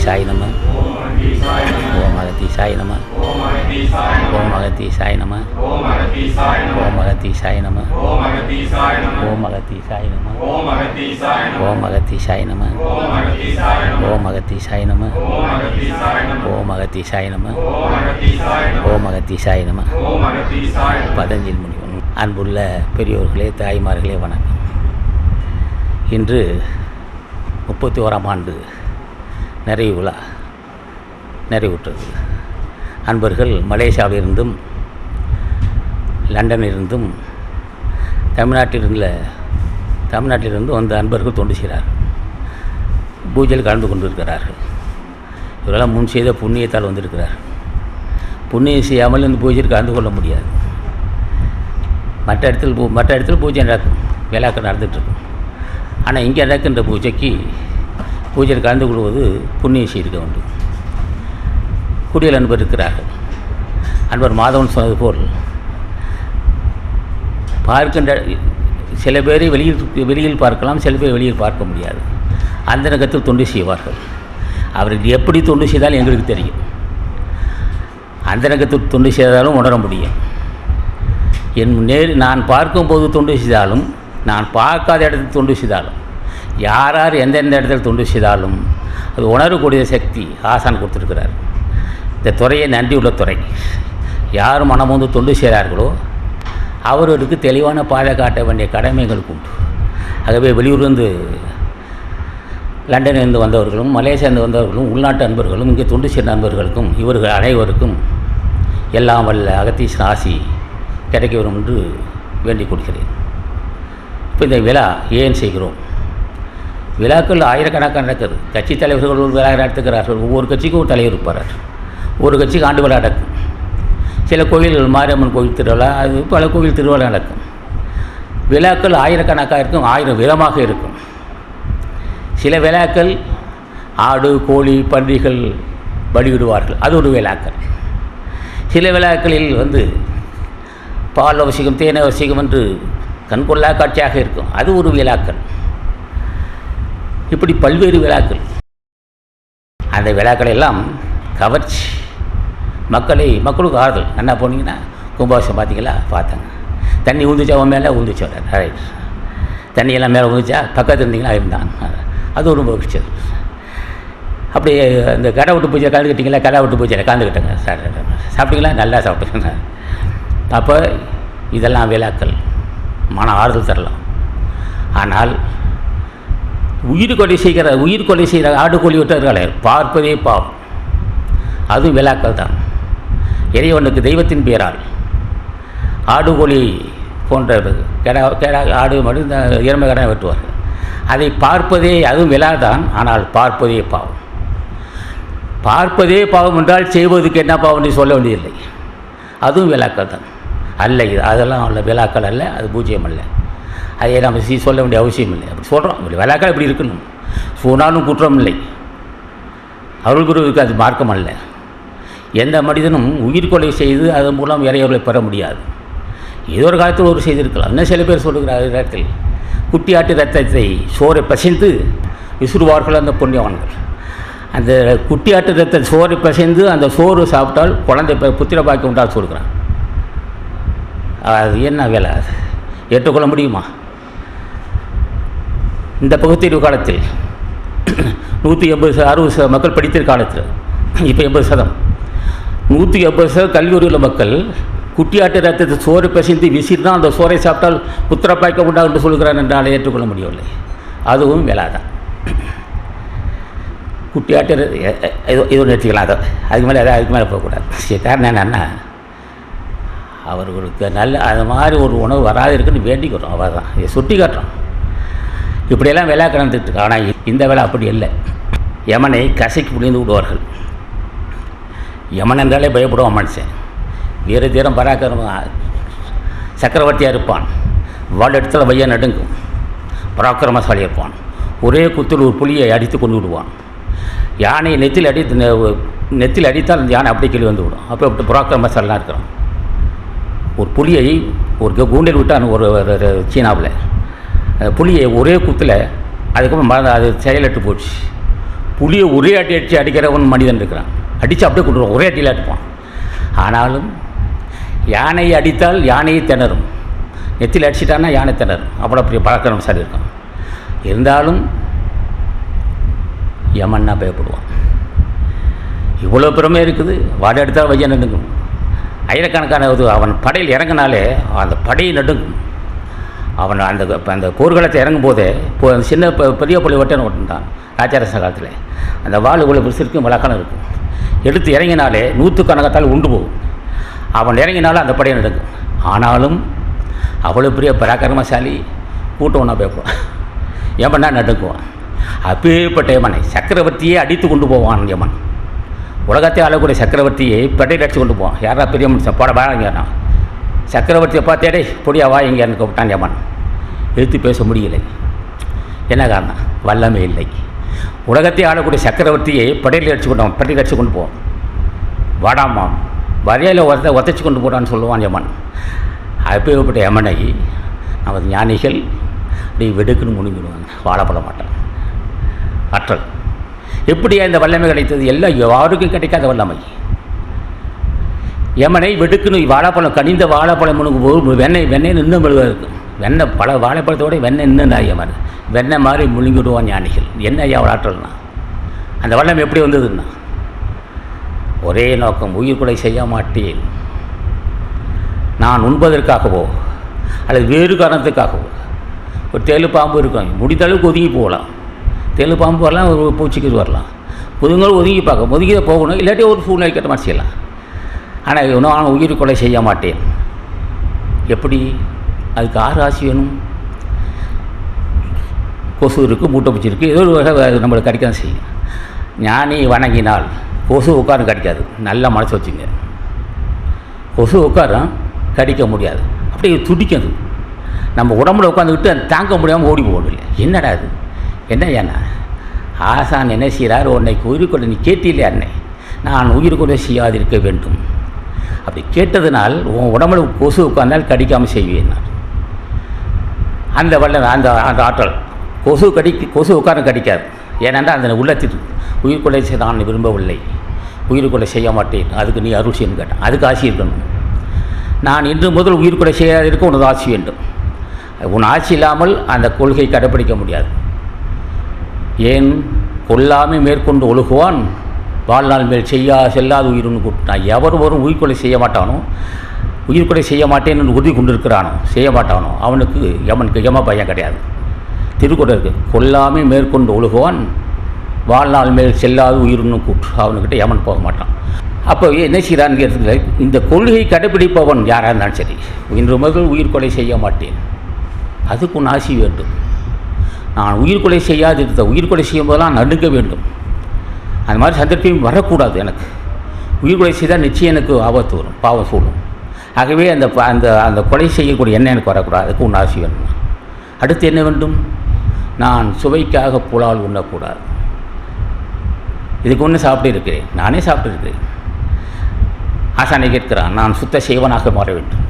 அகத்தீசாய நம. ஓம் அகத்தீசாய நம. ஓம் அகத்தீசாய நம. ஓம் அகத்தீசாய நம. ஓம் அகத்தீசாய நம. ஓம் அகத்தீசாய நம. ஓம் அகத்தீசாய நம. ஓம் அகத்தீசாய நம. ஓம் அகத்தீசாய நம. பதஞ்சலி முனிவன். அன்புள்ள பெரியோர்களே, தாய்மார்களே, வணக்கம். இன்று 31ஆம் ஆண்டு நிறைவு விழா நிறைவுற்றது. அன்பர்கள் மலேசியாவிலிருந்தும் லண்டனிலிருந்தும் தமிழ்நாட்டிலிருந்து வந்த அன்பர்கள் தொண்டு செய்கிறார்கள். பூஜையில் கலந்து கொண்டிருக்கிறார்கள். இவரெல்லாம் முன் செய்த புண்ணியத்தால் வந்திருக்கிறார்கள். புண்ணியம் செய்யாமல் இந்த பூஜையில் கலந்து கொள்ள முடியாது. மற்ற இடத்தில் பூஜை நடக்கும், விழாக்கள் நடந்துகிட்ருக்கும். ஆனால் இங்கே நடக்கின்ற பூஜையில் கலந்து கொள்வது புண்ணியம் செய்திருக்க வேண்டும். குடியல் அன்பர் இருக்கிறார்கள். அன்பர் மாதவன் சொன்னது போல் பார்க்கின்ற சில பேரை வெளியில் பார்க்கலாம், சில பேர் வெளியில் பார்க்க முடியாது. அந்த நகத்தில் தொண்டு செய்வார்கள். அவர்கள் எப்படி தொண்டு செய்தாலும் எங்களுக்கு தெரியும். அந்த நகத்தில் தொண்டு செய்தாலும் உணர முடியும். நான் பார்க்கும்போது தொண்டு செய்தாலும், நான் பார்க்காத இடத்தில் தொண்டு செய்தாலும், யார் எந்தெந்த இடத்தில் தொண்டு செய்தாலும் அது உணரக்கூடிய சக்தி ஆசான் கொடுத்துருக்கிறார். இந்த துறையை நன்றியுள்ள துறை. யார் மனம் வந்து தொண்டு செய்கிறார்களோ அவர்களுக்கு தெளிவான பாதை காட்ட வேண்டிய கடமைகளுக்கு உண்டு. ஆகவே வெளியூர்லேருந்து லண்டனிலிருந்து வந்தவர்களும் மலேசியாவிலிருந்து வந்தவர்களும் உள்நாட்டு அன்பர்களும் இங்கே தொண்டு செய்கிற நண்பர்களுக்கும் இவர்கள் அனைவருக்கும் எல்லாம் வல்ல அகத்தீஸ்வரன் ஆசி கிடைக்க வரும் என்று வேண்டிக் கொள்கிறேன். இப்போ இந்த விழா ஏன் செய்கிறோம்? விழாக்கள் ஆயிரக்கணக்கான நடக்கிறது. கட்சி தலைவர்கள் ஒரு விழா நடத்துகிறார்கள். ஒவ்வொரு கட்சிக்கும் ஒரு தலைவர் இருப்பார். ஒரு கட்சிக்கு ஆண்டு விழா நடக்கும். சில கோயில்கள், மாரியம்மன் கோயில் திருவிழா, அது பல கோவில் திருவிழா நடக்கும். விழாக்கள் ஆயிரக்கணக்காக இருக்கும், 1000 விதமாக இருக்கும். சில விழாக்கள் ஆடு, கோழி, பன்றிகள் பலியிடுவார்கள், அது ஒரு விழாக்கள். சில விழாக்களில் பால் அவசியம், தேன் அவசியம் என்று கண்கொள்ளா காட்சியாக இருக்கும், அது ஒரு விழாக்கள். இப்படி பல்வேறு விழாக்கள். அந்த விழாக்களை எல்லாம் கவர்ச்சி மக்களுக்கு ஆறுதல். என்ன போனீங்கன்னா கும்பாபிஷேகம் பார்த்தீங்களா? பார்த்தாங்க. தண்ணி ஊந்துச்சா அவன் மேலே ஊந்துச்சா, ரைட். தண்ணியெல்லாம் மேலே ஊந்துச்சா, பக்கத்தில் இருந்தீங்களா இருந்தான், அது ஒரு மகிழ்ச்சி. அப்படியே இந்த கடை விட்டு பூஜை கலந்துக்கிட்டீங்களா? கடை விட்டு பூஜையில் கலந்துக்கிட்டேங்க. சாப்பிட்டீங்களா? நல்லா சாப்பிட்டுங்க. அப்போ இதெல்லாம் விழாக்கள், மன ஆறுதல் தரலாம். ஆனால் உயிர் கொலை செய்கிற ஆடு கோழி விட்டார்களே, பார்ப்பதே பாவம். அதுவும் விழாக்கள் தான். இறைவனுக்கு தெய்வத்தின் பெயரால் ஆடு கோழி போன்ற ஆடு மாடு இந்த எருமை கடை வெட்டுவார்கள். அதை பார்ப்பதே, அதுவும் விழா தான். ஆனால் பார்ப்பதே பாவம். பார்ப்பதே பாவம் என்றால் செய்வதற்கு என்ன பாவம் என்று சொல்ல வேண்டியதில்லை. அதுவும் விழாக்கள் தான். அல்ல, இது அதெல்லாம் அல்ல, விழாக்கள் அல்ல, அது பூஜ்யம் அல்ல. அதை நம்ம சொல்ல வேண்டிய அவசியம் இல்லை. அப்படி சொல்கிறோம், விழாக்கள் இப்படி இருக்கணும் சொன்னாலும் குற்றம் இல்லை. அவர்களுக்கு அது மார்க்கம் அல்ல. எந்த மனிதனும் உயிர் கொலை செய்து அதன் மூலம் இறையவர்களை பெற முடியாது. ஏதோ ஒரு காலத்தில் ஒரு செய்திருக்கலாம். இன்னும் சில பேர் சொல்லுகிறார், இடத்தில் குட்டியாட்டு ரத்தத்தை சோறை பசைந்து விசுறுவார்கள் அந்த புண்ணியவான்கள். அந்த குட்டியாட்டு ரத்த சோறை பசைந்து அந்த சோறு சாப்பிட்டால் குழந்தை புத்திர பாக்கி உண்டால் சொல்கிறான். அது என்ன வேலை? அது ஏற்றுக்கொள்ள முடியுமா? இந்த பகுத்தறிவு காலத்தில் 180-60% மக்கள் படித்திருக்க காலத்தில் இப்போ 80%. 180% கல்வி உள்ள மக்கள் குட்டியாட்டு ரத்தத்தை சோறு பசிந்து விசிறினால் அந்த சோறை சாப்பிட்டால் புத்திரப்பாய்க்க உண்டாகும் என்று சொல்கிறான் என்றால் ஏற்றுக்கொள்ள முடியவில்லை. அதுவும் வேளாதான். குட்டியாட்டு ஏதோ நிறுத்திக்கலாம். அதுக்கு மேலே போகக்கூடாது. காரணம் என்னன்னா, அவர்களுக்கு அது மாதிரி ஒரு உணவு வராது இருக்குன்னு வேண்டிக்கிறோம். அவள் தான் இதை சுட்டி காட்டுறோம். இப்படியெல்லாம் விழா கலந்துட்டு. ஆனால் இந்த விழா அப்படி இல்லை. யமனை கசைக்கு புரிந்து விடுவார்கள். யமன் என்றாலே பயப்படுவான் மனுஷன். வீர தீரம் பராக்கிரம சக்கரவர்த்தியாக இருப்பான். வாழ் இடத்துல வைய நடுங்கும். பராக்கிரமசாலி இருப்பான். ஒரே குத்தில் ஒரு புலியை அடித்து கொண்டு விடுவான். யானையை நெத்தில் அடித்தால் அந்த யானை அப்படி கீழே வந்து விடும். அப்போ அப்படி பராக்கிரமசாலிலாம் இருக்கிறான். ஒரு புலியை ஒரு கூண்டில் விட்டான் ஒரு சீனாவில். புலியை ஒரே குத்தில், அதுக்கப்புறம் அது செயலட்டு போச்சு. புலியை ஒரே அடி அடிக்கிறவன் மனிதன் இருக்கிறான். அடித்து அப்படியே கொண்டு ஒரே அடியில் அடிப்பான். ஆனாலும் யானையை அடித்தால் யானையை திணறும், நெத்தியில் அடிச்சிட்டான்னா யானை திணறும். அவ்வளோ பெரிய பழக்கம் சரி இருக்கும். இருந்தாலும் யமன்னா பயப்படுவான். இவ்வளோ பெருமை இருக்குது. வாடை எடுத்தால் வைய நடுங்கும். ஆயிரக்கணக்கான அவன் படையில் இறங்கினாலே அந்த படையை நடுங்கும். அவன் அந்த போர்க்களத்தை இறங்கும் போதே அந்த சின்ன பெரிய புள்ளி ஒட்டன்னு ஓட்டுட்டான் ராஜாரச காலத்தில். அந்த வாள் இவ்வளோ பெருசிருக்கும் விளக்கணம் இருக்கும். எடுத்து இறங்கினாலே நூற்றுக்கணக்கத்தால் உண்டு போகும். அவன் இறங்கினாலும் அந்த படையை நடுங்கும். ஆனாலும் அவ்வளோ பெரிய பராக்கிரமசாலி கூட்டம் ஒன்றா பயப்படுவான். யமன்னா நடுங்குவான். அப்பேற்பட்ட யமனை சக்கரவர்த்தியே அடித்து கொண்டு போவான். யமன் உலகத்தை ஆளக்கூடிய சக்கரவர்த்தியை படையில் அடித்து கொண்டு போவான். யாரா பெரிய மனுஷன் போட வாங்கினா சக்கரவர்த்தியை பார்த்தேடே பொடியா வா இங்கேன்னு கூப்பிட்டான். யமன் எழுத்து பேச முடியலை. என்ன காரணம்? வல்லமை இல்லை. உலகத்தை ஆளக்கூடிய சக்கரவர்த்தியை படையில் அடித்து கொண்டு போவான். வாடாமா வரையில் ஒத்தைச்சி கொண்டு போடான்னு சொல்லுவான் யமன். அப்பேற்பட்ட யமனை நமது ஞானிகள் அப்படி வெடுக்குன்னு முழுங்கிடுவாங்க. வாழப்பட மாட்டான். ஆற்றல் எப்படியா இந்த வல்லமை கிடைத்தது? எல்லாம் யாருக்கும் கிடைக்காத வல்லமை. யமனை வெடுக்குன்னு வாழைப்பழம், கனிந்த வாழைப்பழம் முழுங்கும் வெண்ணெய் இன்னும் மெழுகாக இருக்கும். வெண்ணெய் பல வாழைப்பழத்தோட வெண்ணெய் இன்னும் யமன் வெண்ணெய் மாதிரி முழுங்கிடுவான் ஞானிகள். என்ன எவ்வளோ ஆற்றல்னா அந்த வல்லமை எப்படி வந்ததுன்னா, ஒரே நோக்கம், உயிர் கொலை செய்ய மாட்டேன். நான் உண்பதற்காகவோ அல்லது வேறு காரணத்துக்காகவோ. ஒரு தேளு பாம்பு இருக்கும், முடிந்தளவுக்கு ஒதுங்கி போகலாம். தேளு பாம்பு வரலாம், ஒரு பூச்சிக்கு வரலாம். புதுங்களும் ஒதுங்கி பார்க்க ஒதுங்கி தான் போகணும். இல்லாட்டி ஒரு சூழ்நிலை கட்ட மாதிரி செய்யலாம். ஆனால் நான் உயிர் கொலை செய்ய மாட்டேன். எப்படி? அதுக்கு 6 ராசி வேணும். கொசு இருக்குது, மூட்டை பூச்சி இருக்குது, ஏதோ ஒரு வகை நம்மளுக்கு கடிக்க தான் செய்யும். ஞானி வணங்கினால் கொசு உட்காரும் கடிக்காது. நல்லா மனசு வச்சுங்க. கொசு உட்காரும் கடிக்க முடியாது. அப்படியே துடிக்கிறது. நம்ம உடம்புல உட்காந்துக்கிட்டு அது தாங்க முடியாமல் ஓடி போகணும். இல்லை என்னடா அது என்ன ஏன்னா ஆசான் என்ன செய்கிறார்? உன்னைக்கு உயிர் கொலை நீ கேட்டில்லை அன்னை, நான் உயிர் கொலை செய்யாதிருக்க வேண்டும். அப்படி கேட்டதுனால் உன் உடம்புல கொசு உட்கார்ந்தால் கடிக்காமல் செய்வேன். அந்த வல்ல அந்த அந்த ஆற்றல் கொசு உட்காரம் கடிக்காது. ஏனென்றால் அந்த உள்ளத்தில் உயிர் கொலை செய்ய நான் விரும்பவில்லை, உயிர் கொலை செய்ய மாட்டேன், அதுக்கு நீ அருள் செய்யணும்னு கேட்டேன். அதுக்கு ஆசி இருக்கணும். நான் இன்று முதல் உயிர் கொலை செய்யாதிருக்க உனது ஆசி வேண்டும். உன் ஆட்சி இல்லாமல் அந்த கொள்கை கடைப்பிடிக்க முடியாது. ஏன்? கொல்லாமை மேற்கொண்டு ஒழுகுவான் வாழ்நாள் மேல் செல்லாத உயிர்னு கூப்பிட்டான். எவர் வரும் உயிர் கொலை செய்ய மாட்டானோ, உயிர் கொலை செய்ய மாட்டேன் என்று உறுதி கொண்டிருக்கிறானோ, செய்ய மாட்டானோ, அவனுக்கு யம பயம் கிடையாது. திருக்குறள் இருக்குது, கொல்லாமை மேற்கொண்டு ஒழுகுவான் வாழ்நாள் மேல் செல்லாத உயிர்னு கூப்பிட்டு அவனுக்கிட்ட யமன் போக மாட்டான். அப்போ என்ன செய்கிறான்னு கேட்டதுல, இந்த கொள்கை கடைப்பிடிப்பவன் யாராக இருந்தாலும் சரி, இன்று முதல் உயிர் கொலை செய்ய மாட்டேன், அதுக்கு உன் ஆசி வேண்டும். நான் உயிர் கொலை செய்யாதிருந்த உயிர் கொலை செய்யும் போதெல்லாம் நடுங்க வேண்டும். அந்த மாதிரி சந்தர்ப்பம் வரக்கூடாது. எனக்கு உயிர் கொலை செய்தால் நிச்சயம் எனக்கு ஆபத்து வரும், பாவம் சூழும். ஆகவே அந்த அந்த அந்த கொலை செய்யக்கூடிய எண்ணம் எனக்கு வரக்கூடாது, அதுக்கு உன் ஆசி வேண்டும். அடுத்து என்ன வேண்டும்? நான் சுவைக்காக புலால் உண்ணக்கூடாது. இதுக்கு ஒன்று சாப்பிட்டு இருக்கிறேன், நானே சாப்பிட்டு இருக்கிறேன். ஆசானை கேட்கிறான், நான் சுத்த செய்வனாக மாற வேண்டும்.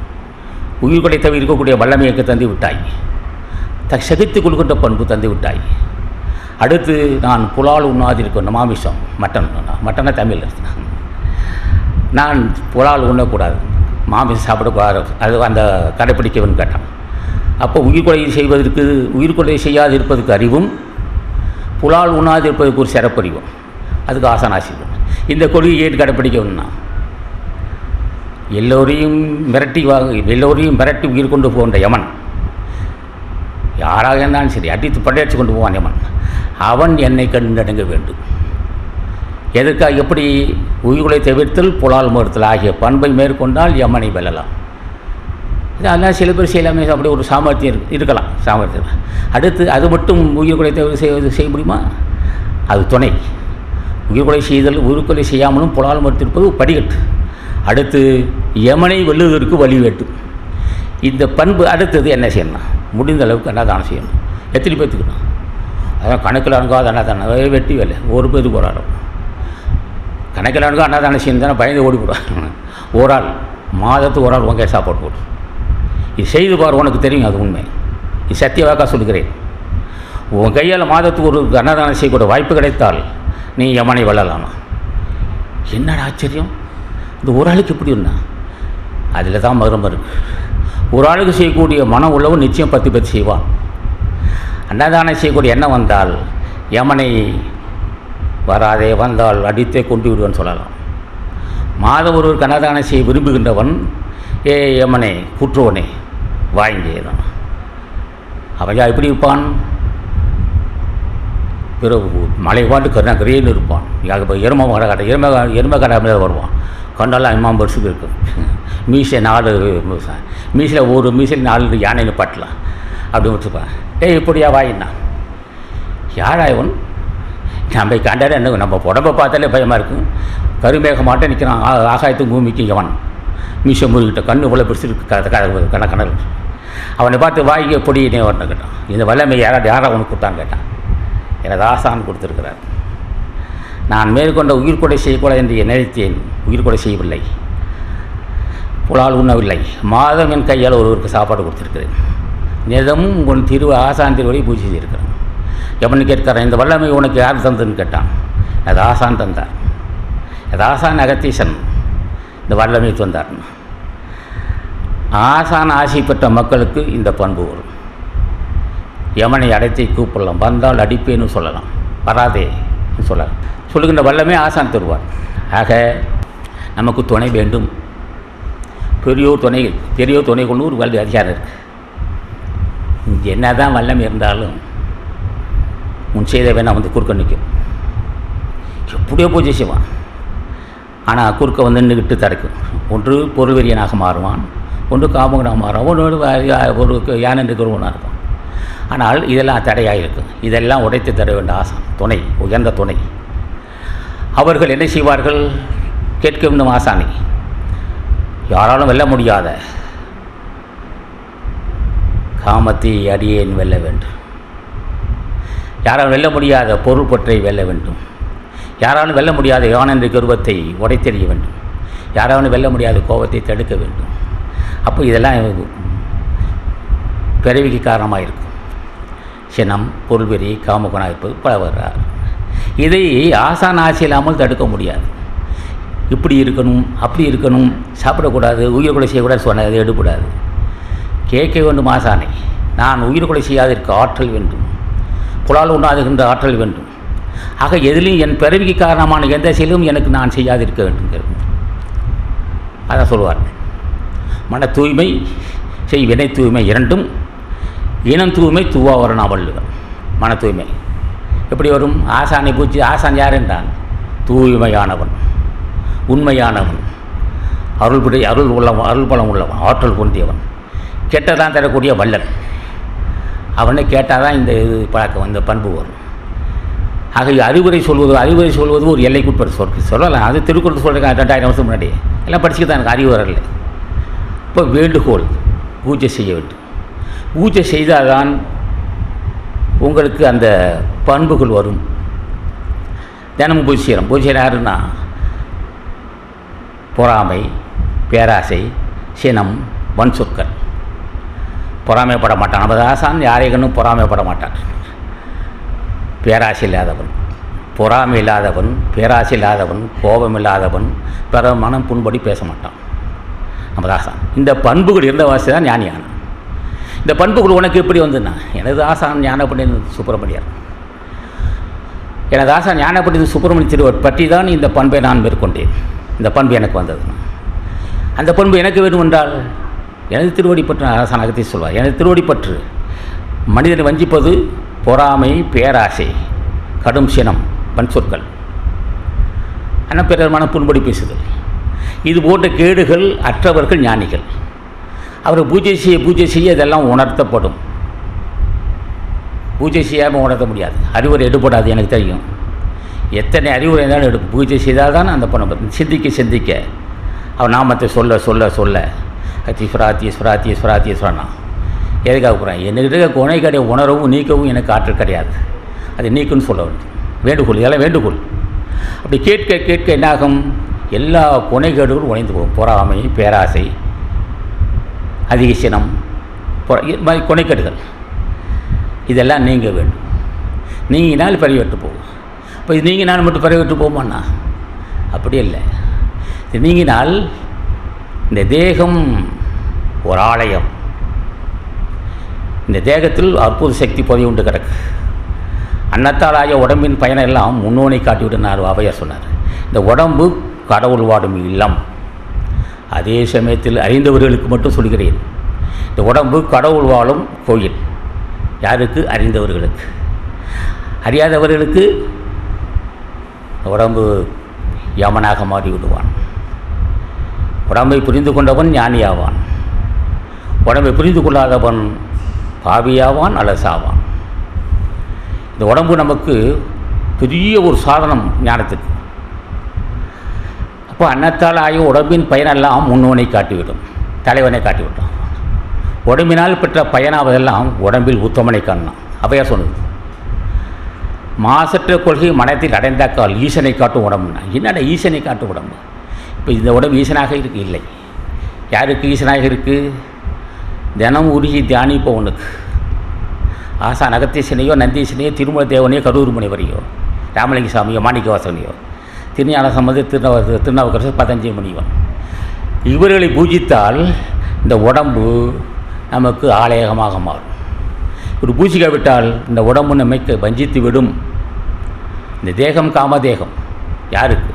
உயிர் கொலை தவிர இருக்கக்கூடிய வல்லமையைக்கு தந்து விட்டாய், சகித்து கொடுக்கின்ற பண்பு தந்து விட்டாய். அடுத்து நான் புலால் உண்ணாதிருக்கணும், மாமிசம் மட்டனை தமிழ் நான் புலால் உண்ணக்கூடாது, மாமிசம் சாப்பிடக்கூடாது, அது அந்த கடைப்பிடிக்கவன் கேட்டான். அப்போ உயிர் கொலை செய்வதற்கு, உயிர் கொலை செய்யாதிருப்பதற்கு அறிவும், புலால் உண்ணாதிருப்பதற்கு ஒரு சிறப்பறிவும், அதுக்கு ஆசனாசிக்கும். இந்த கொள்கையை ஏற்று கடைப்பிடிக்கணும்னா எல்லோரையும் மிரட்டி உயிர் கொண்டு போகின்ற யமன் யாராக இருந்தாலும் சரி, அடித்து படையடிச்சு கொண்டு போவான் யமன். அவன் என்னை கண்டடங்க வேண்டும். எதற்காக? எப்படி? உயிர்களை தவிர்த்தல் புலால் மறுத்தல் ஆகிய பண்பை மேற்கொண்டால் யமனை வெல்லலாம். இதெல்லாம் சில பேர் செய்யலாமே, அப்படி ஒரு சாமர்த்தியம் இருக்கலாம், சாமர்த்தியம். அடுத்து அது மட்டும் உயிர்கொலை தவிர செய்ய முடியுமா? அது துணை. உயிர்கொலை செய்தல், உயிர்கொலை செய்யாமலும் புலால் மறுத்திருப்பது படிக்கட்டு. அடுத்து யமனை வெல்லுவதற்கு வழி வேண்டும். இந்த பண்பு அடுத்தது என்ன செய்யணும்? முடிந்த அளவுக்கு அன்னதானம் செய்யணும். எத்தனை பேர்த்துக்கணும்? அதான் கணக்கில் அணுகாத அன்னதானம் வெட்டி வேலை, ஒரு பேருக்கு போராடும். கணக்கில் அணுகா அன்னதானம் செய்யணும் தானே பயந்து ஓடி போடுவாங்க. ஒரு ஆள் மாதத்துக்கு ஒரு ஆள் உங்க சாப்பாடு போடும். இது செய்து பார், உனக்கு தெரியும், அது உண்மை. இது சத்திய வாக்கா சொல்லுகிறேன். உன் கையால் மாதத்துக்கு ஒரு அன்னதானம் செய்யக்கூடிய வாய்ப்பு கிடைத்தால் நீ யமனை வெல்லலாமா? என்னடா ஆச்சரியம், இந்த ஒரு ஆளுக்கு இப்படி ஒன்றா? அதில் தான் மர்மம் இருக்கு. ஒரு ஆளுக்கு செய்யக்கூடிய மனம் உள்ளவன் நிச்சயம் 10 பேர் செய்வான். அன்னதானம் செய்யக்கூடிய எண்ணம் வந்தால் யமனை வராதே, வந்தால் அடித்தே கொண்டு விடுவேன்னு சொல்லலாம். மாதம் ஒருவர் அன்னதானம் செய்ய விரும்புகின்றவன், ஏ யமனே கூற்றுவனே வாங்கியதான். அவன் எப்படி இருப்பான்? பிறகு மலை பாட்டு கரேன்னு இருப்பான். எருமை கடை வருவான். கண்டாலும் இம்மாம் பெருசுக்கு இருக்கும். மீசை 4 மீசையில் ஒரு மீசையில் 4 யானைன்னு பாட்டலாம் அப்படி வச்சுப்பான். இப்படியா வாயின்னா யாரா இவன்? நம்ம கண்டாலே என்ன, நம்ம உடம்பை பார்த்தாலே பயமாக இருக்கும். கருமேக மாட்டே நிற்கிறான் ஆகாயத்துக்கு பூமிக்கு எவன் மீசை முறுகிட்ட கண்ணு இவ்வளோ பெருசு இருக்கு கணக்கில். அவனை பார்த்து வாய்க்கு எப்படி நீ வரணும் கேட்டான். இந்த வல்லமை யாரா அவனுக்கு கொடுத்தான்னு கேட்டான். எனது ஆசான் கொடுத்துருக்கிறார். நான் மேற்கொண்ட உயிர்கொடை செய்யக்கூடாது என்று நினைத்தேன். உயிர்கொடை செய்யவில்லை, புலால் உண்ணவில்லை. மாதம் என் கையால் ஒருவருக்கு சாப்பாடு கொடுத்துருக்கிறேன். நிதமும் உன் ஆசான் திருவடி பூஜை செய்திருக்கிறேன். எவனு கேட்கிறான், இந்த வல்லமை உனக்கு யார் தந்ததுன்னு கேட்டான். அது ஆசான் தந்தார். அது ஆசான் அகத்தீசன் இந்த வல்லமை தந்தார். ஆசான் ஆசை பெற்ற மக்களுக்கு இந்த பண்பு வரும். யமனை அடைத்தை கூப்பிடலாம், வந்தால் அடிப்பேன்னு சொல்லலாம், வராதே சொல்லலாம். சொல்லுகின்ற வல்லமே ஆசான் தருவார். ஆக நமக்கு துணை வேண்டும். பெரியோர் துணை கொண்டு ஒரு வல்லி அதிகாரம் இருக்குது. இங்கே என்ன தான் வல்லமை இருந்தாலும் உன் செய்த வேணால் வந்து குறுக்க நிற்கும். எப்படியோ பூஜை செய்வான். ஆனால் குறுக்க வந்து நின்றுக்கிட்டு தடுக்கும். ஒன்று பொருள்வெறியனாக மாறுவான், ஒன்று காமகனாக மாறுவான், ஒரு யானை நிற்கிறவனாக இருக்கும். ஆனால் இதெல்லாம் தடையாக இருக்கும். இதெல்லாம் உடைத்து தர வேண்டிய ஆசான் துணை, உயர்ந்த துணை. அவர்கள் என்ன செய்வார்கள்? கேட்க வேண்டும் ஆசானி. யாராலும் வெல்ல முடியாத காமத்தை அடியேன் வெல்ல வேண்டும். யாராலும் வெல்ல முடியாத பொருள் பற்றை வெல்ல வேண்டும். யாராலும் வெல்ல முடியாத யானென்ற கர்வத்தை உடைத்தெறிய வேண்டும். யாராலும் வெல்ல முடியாத கோபத்தை தடுக்க வேண்டும். அப்போ இதெல்லாம் பிறவிக்கு காரணமாக இருக்கும். சினம், பொருள்வெறி, காமகுணம் இருப்பது பல வர்றார். இதை ஆசான் ஆசை இல்லாமல் தடுக்க முடியாது. இப்படி இருக்கணும், அப்படி இருக்கணும், சாப்பிடக்கூடாது, உயிர் கொலை செய்யக்கூடாது சொன்னது எடுக்கூடாது. கேட்க வேண்டும் ஆசானை. நான் உயிர் கொலை செய்யாதிருக்க ஆற்றல் வேண்டும், புலால் உண்ணாதுகின்ற ஆற்றல் வேண்டும். ஆக எதிலையும் என் பிறவிக்கு காரணமான எந்த செயலும் எனக்கு நான் செய்யாதிருக்க வேண்டும். அதான் சொல்லுவார். மன தூய்மை செய் வினை தூய்மை இரண்டும், இனம் தூய்மை தூவாவரனா வள்ளுவர். மன தூய்மை எப்படி வரும்? ஆசானை பூச்சி. ஆசான் யார் என்றான்? தூய்மையானவன், உண்மையானவன், அருள் பலம் உள்ளவன், ஆற்றல் பொருந்தியவன், கெட்டதான் தரக்கூடிய வள்ளல். அவனை கேட்டால் தான் இந்த பழக்கம், இந்த பண்பு வரும். ஆக அறிவுரை சொல்வது ஒரு எல்லைக்குட்பட்டு சொல்லலாம். அது திருக்குறள் சொல்கிறேன் 2000 வருஷம் முன்னாடி எல்லாம் படிச்சுட்டு தான் எனக்கு அறிவு வரல. இப்போ வேண்டுகோள், பூஜை செய்ய வேண்டும். பூஜை செய்தால் தான் உங்களுக்கு அந்த பண்புகள் வரும். தினமும் பூஜை செய்கிறோம். பூஜை யாருன்னா பொறாமை, பேராசை, சினம், வன் சொற்கள். பொறாமைப்பட மாட்டான். நமது ஆசான் யாரையும் பொறாமைப்பட மாட்டான். பேராசை இல்லாதவன், பொறாமை இல்லாதவன், பேராசை இல்லாதவன், கோபம் இல்லாதவன், பிற மனம் புண்படி பேச மாட்டான் நமது ஆசான். இந்த பண்புகள் இருந்த வாசி தான் ஞானியான. இந்த பண்புகள் உனக்கு எப்படி வந்துன்னா, எனது ஆசான் ஞானப்பண்டிதன் சுப்பிரமணியர், எனது ஆசான் ஞானப்பண்டிதன் சுப்பிரமணிய திருவர் பற்றி தான் இந்த பண்பை நான் மேற்கொண்டேன். இந்த பண்பு எனக்கு வந்தது. அந்த பண்பு எனக்கு வேண்டும் என்றால் எனது திருவடி பற்று ஆசான் அகத்தை சொல்வார். எனது திருவடி பற்று மனிதனை வஞ்சிப்பது பொறாமை, பேராசை, கடும் சினம், வன் சொற்கள், ஆனால் பிறர் மன புண்படி பேசுதல். இது போன்ற கேடுகள் அற்றவர்கள் ஞானிகள். அவர் பூஜை செய்ய இதெல்லாம் உணர்த்தப்படும். பூஜை செய்யாமல் உணர்த்த முடியாது. அறிவுரை எடுப்படாது, எனக்கு தெரியும். எத்தனை அறிவுரை இருந்தாலும் எடுக்கும். பூஜை செய்தால் தான் அந்த பணம் சிந்திக்க அவன் நாமத்தை சொல்ல ஈஸ்வரானா எதுக்காக போகிறேன்? என்கிட்ட கொனை கடை உணரவும் நீக்கவும் எனக்கு ஆற்றல் கிடையாது. அது நீக்குன்னு சொல்ல வேண்டும். வேண்டுகோள், இதெல்லாம் வேண்டுகோள். அப்படி கேட்க என்னாகும்? எல்லா கொனைகேடுகளும் உடைந்து போகும். பொறாமை, பேராசை, அதிக சினம், கொனைக்கேடுகள் இதெல்லாம் நீங்க வேண்டும். நீங்கினால் பரிவெட்டு போகும். இப்போ இது நீங்கினால் மட்டும் பிறகு விட்டு போமாண்ணா? அப்படி இல்லை. இது நீங்கினால் இந்த தேகம் ஒரு ஆலயம். இந்த தேகத்தில் அற்புத சக்தி புதைய உண்டு கிடக்கு. அன்னத்தால் ஆகிய உடம்பின் பயணம் எல்லாம் முன்னோனை காட்டிவிட்டு நான் அவையார் சொன்னார். இந்த உடம்பு கடவுள் வாடும் இல்லம். அதே சமயத்தில் அறிந்தவர்களுக்கு மட்டும் சொல்கிறேன், இந்த உடம்பு கடவுள் வாழும் கோயில். யாருக்கு? அறிந்தவர்களுக்கு. அறியாதவர்களுக்கு உடம்பு யமனாக மாறி விடுவான். உடம்பை புரிந்து கொண்டவன் ஞானியாவான், உடம்பை புரிந்து கொள்ளாதவன் பாவியாவான், அலசாவான். இந்த உடம்பு நமக்கு பெரிய ஒரு சாதனம் ஞானத்துக்கு. அப்போ அன்னத்தால் ஆகிய உடம்பின் பயனெல்லாம் முன்னோனை காட்டிவிடும், தலைவனை காட்டிவிட்டோம். உடம்பினால் பெற்ற பயனாவதெல்லாம் உடம்பில் உத்தமனை காணலாம். அவையார் சொன்னது. மாசற்ற கொள்கை மனத்தில் அடைந்தாக்கால் ஈசனை காட்டும் உடம்புனா என்னடா ஈசனை காட்டும் உடம்பு? இப்போ இந்த உடம்பு ஈசனாக இருக்கு இல்லை. யாருக்கு ஈசனாக இருக்குது? தினம் உருகி தியானிப்பவனுக்கு. ஆசான் அகத்தீசனையோ நந்தீசனையோ திருமல தேவனையோ கரூர் முனிவரையோ ராமலிங்க சாமியோ மாணிக்கவாசனையோ திருஞான சம்பந்தர் திருநாவுக்கரசர் பதஞ்சலி முனிவன் இவர்களை பூஜித்தால் இந்த உடம்பு நமக்கு ஆலயமாக மாறும். ஒரு பூஜிக்காவிட்டால் இந்த உடம்பு நம்மை வஞ்சித்து விடும். இந்த தேகம் காமதேகம். யாருக்கு?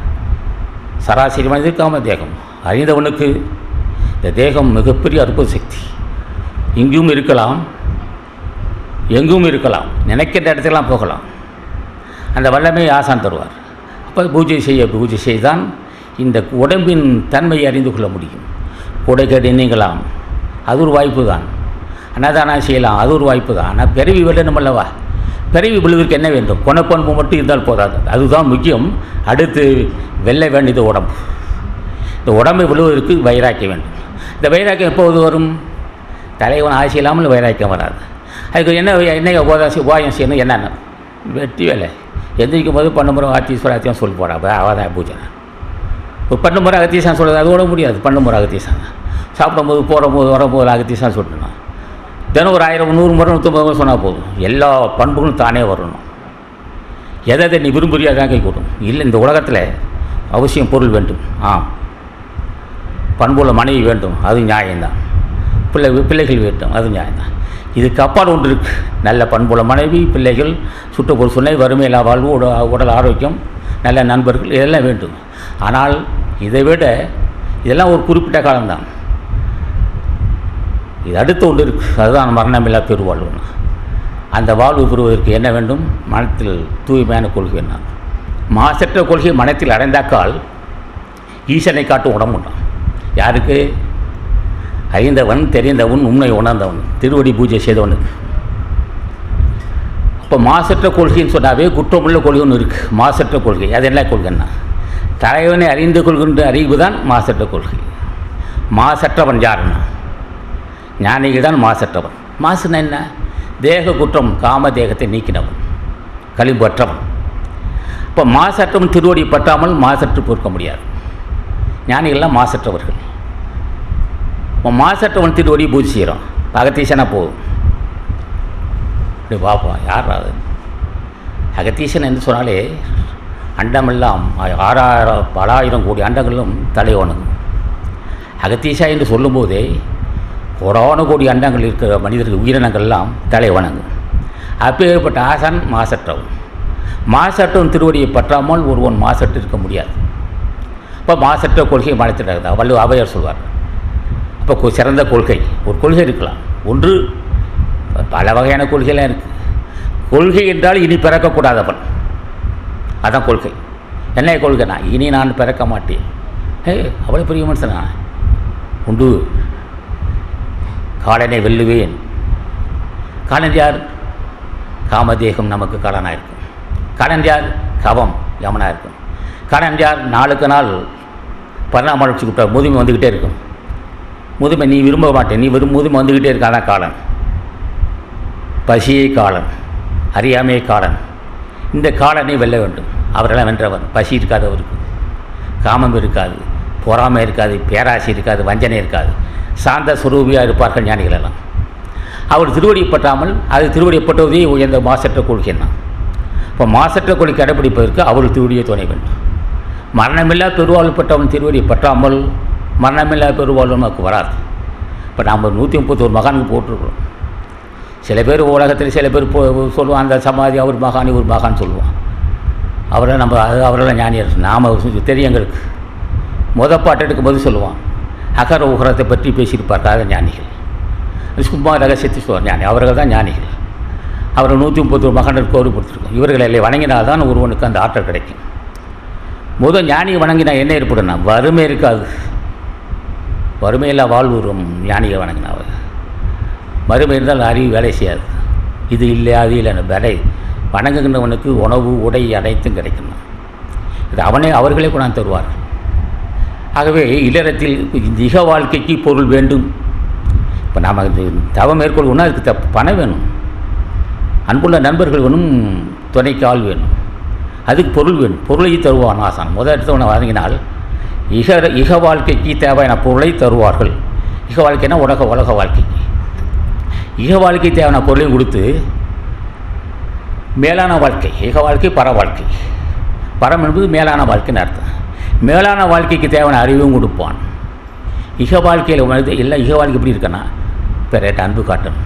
சராசரி மனிதர் காமதேகம். அறிந்தவனுக்கு இந்த தேகம் மிகப்பெரிய அற்புத சக்தி. இங்கும் இருக்கலாம், எங்கும் இருக்கலாம், நினைக்கின்ற இடத்துலாம் போகலாம். அந்த வல்லமை ஆசான் தருவார். அப்போ பூஜை செய்தான் இந்த உடம்பின் தன்மையை அறிந்து கொள்ள முடியும். கொடைக்கேடு நீங்கலாம், அது ஒரு வாய்ப்பு தான். அன்னதானம் செய்யலாம், அது ஒரு வாய்ப்பு தான். ஆனால் பிறவி விடணும் அல்லவா? பிறவி விழுவதற்கு என்ன வேண்டும்? குணப்பண்பு மட்டும் இருந்தால் போதாது, அதுதான் முக்கியம். அடுத்து வெல்ல வேண்டியது உடம்பு. இந்த உடம்பை விழுவதற்கு வைராக்கியம் வேண்டும். இந்த வைராக்கியம் எப்போது வரும்? தலைவன் ஆசை இல்லாமல் வைராக்கியம் வராது. அதுக்கு என்ன உபாயம் செய்யணும்? என்னென்ன வெட்டி வேலை. எந்திரிக்கும் போது பண்ணுமுறை அகத்தீஸ்வர அகத்தியம் சொல்லி போகிறான். அவதான் பூஜை. ஒரு பண்ணுமுறை அகத்தீசான் சொல்கிறது அதோட முடியாது. பண்ணுமுறை அகத்தீசான் சாப்பிடும்போது போகும்போது வரும்போது அகத்தீசான் சொல்லணும். தினம் ஒரு 1000 100 முறை 150 முறை சொன்னால் போதும். எல்லா பண்புகளும் தானே வரணும். எதை நீ விரும்புறியா தான் கை கூட்டும். இல்லை, இந்த உலகத்தில் அவசியம் பொருள் வேண்டும். பண்புள்ள மனைவி வேண்டும், அது நியாயம்தான். பிள்ளைகள் வேண்டும், அது நியாயம்தான். இதுக்கு அப்பால் ஒன்று இருக்குது. நல்ல பண்புள்ள மனைவி, பிள்ளைகள், சுற்றுப்புற சூழ்நிலை, வறுமையில்லா வாழ்வு, உடல் ஆரோக்கியம், நல்ல நண்பர்கள், இதெல்லாம் வேண்டும். ஆனால் இதை விட இதெல்லாம் ஒரு குறிப்பிட்ட காலம்தான். இது அடுத்த ஒன்று இருக்குது. அதுதான் மரணமில்லா பெருவாழ்வுன்னு. அந்த வாழ்வு பெறுவதற்கு என்ன வேண்டும்? மனத்தில் தூய்மையான கொள்கை என்ன? மாசற்ற கொள்கை மனத்தில் அடைந்தாக்கால் ஈசனை காட்டும் உடம்பு உண்டான். யாருக்கு? அறிந்தவன், தெரிந்தவன், உண்மை உணர்ந்தவன், திருவடி பூஜை செய்தவனுக்கு. இப்போ மாசற்ற கொள்கைன்னு சொன்னாவே குற்றமுள்ள கொள்கை ஒன்று இருக்குது. மாசற்ற கொள்கை அது என்ன கொள்கைன்னா, தலைவனை அறிந்து கொள்கின்ற அறிவு தான் மாசற்ற கொள்கை. மாசற்றவன் யாருன்னா ஞானிகள் தான் மாசற்றவன். மாசுனா என்ன? தேக குற்றம், காம தேகத்தை நீக்கினவன், களிம்பற்றவன். இப்போ மாசற்றவன் திருவடி பற்றாமல் மாசற்று பொறுக்க முடியாது. ஞானிகள்லாம் மாசற்றவர்கள். இப்போ மாசற்றவன் திருவடி பூஜை செய்கிறோம். அகத்தீசனா போதும். அப்படி பார்ப்போம் யார் அது அகத்தீசன் என்று சொன்னாலே அண்டமெல்லாம் 6000 கோடி அண்டங்களும் தலைவனுக்கும். அகத்தீசா என்று சொல்லும்போதே 1,000 கோடி அண்டங்கள் இருக்கிற மனிதர்கள் உயிரினங்கள்லாம் தலைவணங்கும். அப்பேற்பட்ட ஆசான் மாசற்றவன். மாசற்றவன் திருவடியை பற்றாமல் ஒருவன் மாசற்று இருக்க முடியாது. இப்போ மாசற்ற கொள்கை மனத்திட்டா வள்ளுவர் அவையார் சொல்வார். இப்போ சிறந்த கொள்கை ஒரு கொள்கை இருக்கலாம். ஒன்று, பல வகையான கொள்கைலாம் இருக்குது. கொள்கை என்றால் இனி பிறக்கக்கூடாதவன், அதான் கொள்கை. என்ன கொள்கைனா, இனி நான் பிறக்க மாட்டேன். அவ்வளோ பெரிய மனுஷனா உண்டு. காலனை வெல்லுவேன். காலன் யார்? காமதேகம் நமக்கு காலனாக இருக்கும். காலன் யார்? கவம் யமனாக இருக்கும். காலன் யார்? நாளுக்கு நாள் பரிணாம வளர்ச்சி கூட்ட முதுமை வந்துக்கிட்டே இருக்கும். முதுமை நீ விரும்ப மாட்டேன், நீ முதுமை வந்துக்கிட்டே இருக்காதான் காலன். பசியை காலன், அறியாமையை காலன். இந்த காலனை வெல்ல வேண்டும். அவரெல்லாம் வென்றவர். பசி இருக்காது அவருக்கு, காமம் இருக்காது, பொறாமை இருக்காது, பேராசி இருக்காது, வஞ்சனை இருக்காது. சாந்த சுரூபியாக இருப்பார்கள் ஞானிகள் எல்லாம். அவர் திருவடியை பற்றாமல் அது திருவடியை பற்றுவதே உயர்ந்த மாசற்ற கொள்கை தான். இப்போ மாசற்ற கொடி கடைப்பிடிப்பதற்கு அவர் திருவடியை துணை வேண்டும். மரணமில்லா பெருவாழ்வு பெற்றவன் திருவடியை பற்றாமல் மரணமில்லா பெருவாழ்வு நமக்கு வராது. இப்போ நாம் 131 மகானுக்கு போட்டிருக்கிறோம். சில பேர் உலகத்தில் சில பேர் சொல்லுவான் அந்த சமாதி அவர் மகான் இவர் மகான் சொல்லுவான். அவரை நம்ம அவரெல்லாம் ஞானியர் நாம் தெரியும். எங்களுக்கு பாட்டு எடுக்கும்போது சொல்லுவான் அகர உகரத்தை பற்றி பேசியிருப்பார்கள் ஞானிகள். சும்மா ரகசியத்தை சொல்லுவார் ஞானி. அவர்கள் தான் ஞானிகள். அவரை 131 மகான்களுக்கு கௌரவ கொடுத்துருக்கோம். இவர்களை வணங்கினால்தான் ஒருவனுக்கு அந்த ஆற்றல் கிடைக்கும். ஞானியை வணங்கினா என்ன ஏற்படும்னா வறுமை இருக்காது. வறுமையில்லா வாழ்வு வரும் ஞானியை வணங்கினாவை. வறுமை இருந்தால் அறிவு வேலை செய்யாது. இது இல்லை அது இல்லைன்னு வேலை வணங்குகின்றவனுக்கு உணவு உடை அனைத்தும் கிடைக்கணும். இது அவர்களே கொண்டாந்து தருவார்கள். ஆகவே இல்லறத்தில் இக வாழ்க்கைக்கு பொருள் வேண்டும். இப்போ நாம் தவம் மேற்கொள்ளணும்னா அதுக்கு பணம் வேணும், அன்புள்ள நண்பர்கள் வேணும், துணைக்கு ஆள் வேணும், அதுக்கு பொருள் வேணும். பொருளை தருவான் ஆசான். எடுத்தவனை வழங்கினால் இக வாழ்க்கைக்கு தேவையான பொருளை தருவார்கள். இக வாழ்க்கைனா உலக வாழ்க்கைக்கு இக வாழ்க்கை தேவையான பொருளையும் கொடுத்து மேலான வாழ்க்கை இக வாழ்க்கை பர வாழ்க்கை. பரம் என்பது மேலான வாழ்க்கைன்னு அர்த்தம். மேலான வாழ்க்கைக்கு தேவையான அறிவும் கொடுப்பான். இக வாழ்க்கையில் வந்து எல்லாம் இக வாழ்க்கை எப்படி இருக்குன்னா பிறட்ட அன்பு காட்டணும்.